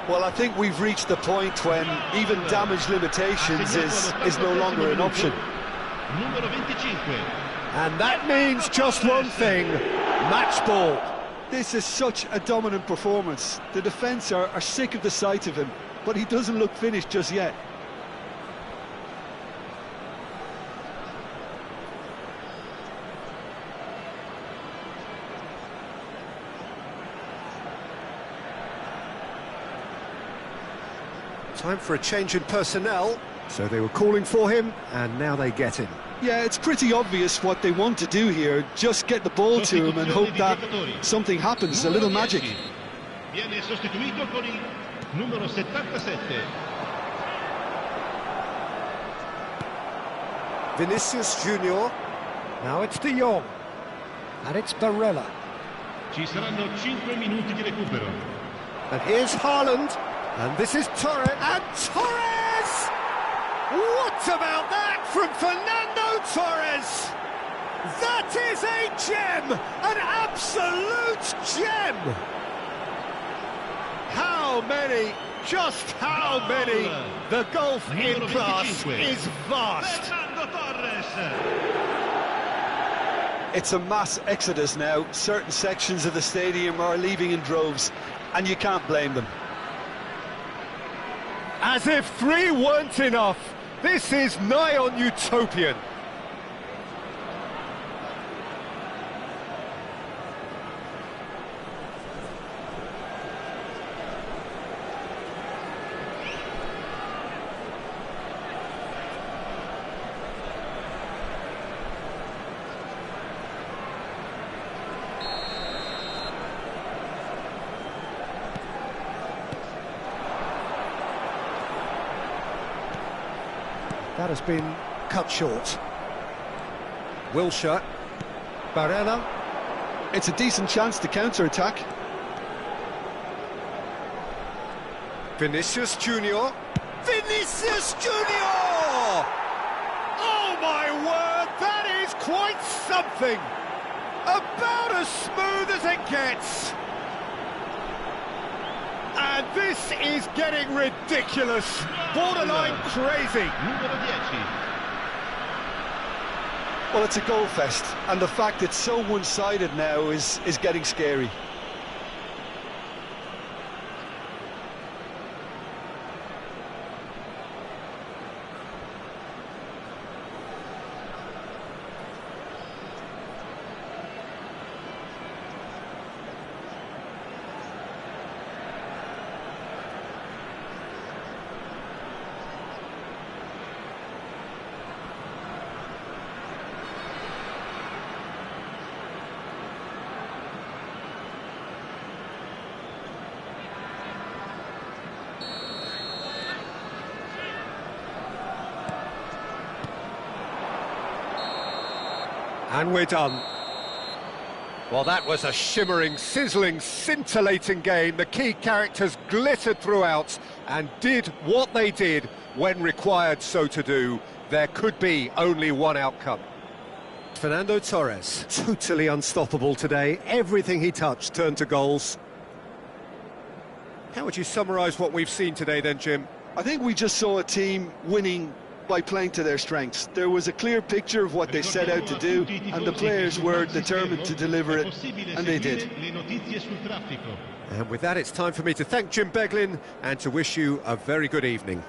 Well, I think we've reached the point when even damage limitations is no longer an option. Numero 25. And that means just one thing, match ball. This is such a dominant performance. The defence are sick of the sight of him, but he doesn't look finished just yet. Time for a change in personnel. So they were calling for him, and now they get him. Yeah, it's pretty obvious what they want to do here. Just get the ball to him and hope that something happens, a little magic. Viene sostituito con il numero 77. Vinicius Junior. Now it's De Jong. And it's Barella. Ci saranno 5 minuti di recupero. And here's Haaland. And this is Torres. And Torres! What about that from Fernando Torres? That is a gem! An absolute gem! How many? Just how many? The gulf in class is vast. It's a mass exodus now. Certain sections of the stadium are leaving in droves, and you can't blame them. As if 3 weren't enough, this is nigh on utopian. That has been cut short. Wilshere. Barella. It's a decent chance to counter-attack. Vinicius Junior. Vinicius Junior! Oh Oh my word, that is quite something! About as smooth as it gets. And this is getting ridiculous, borderline crazy. Numero 10. Well, it's a goal fest, and the fact it's so one-sided now is getting scary. And we're done. Well, that was a shimmering, sizzling, scintillating game. The key characters glittered throughout and did what they did when required so to do. There could be only one outcome. Fernando Torres, totally unstoppable today. Everything he touched turned to goals. How would you summarise what we've seen today then, Jim? I think we just saw a team winning by playing to their strengths. There was a clear picture of what they set out to do, and the players were determined to deliver it, and they did. And with that, it's time for me to thank Jim Beglin and to wish you a very good evening.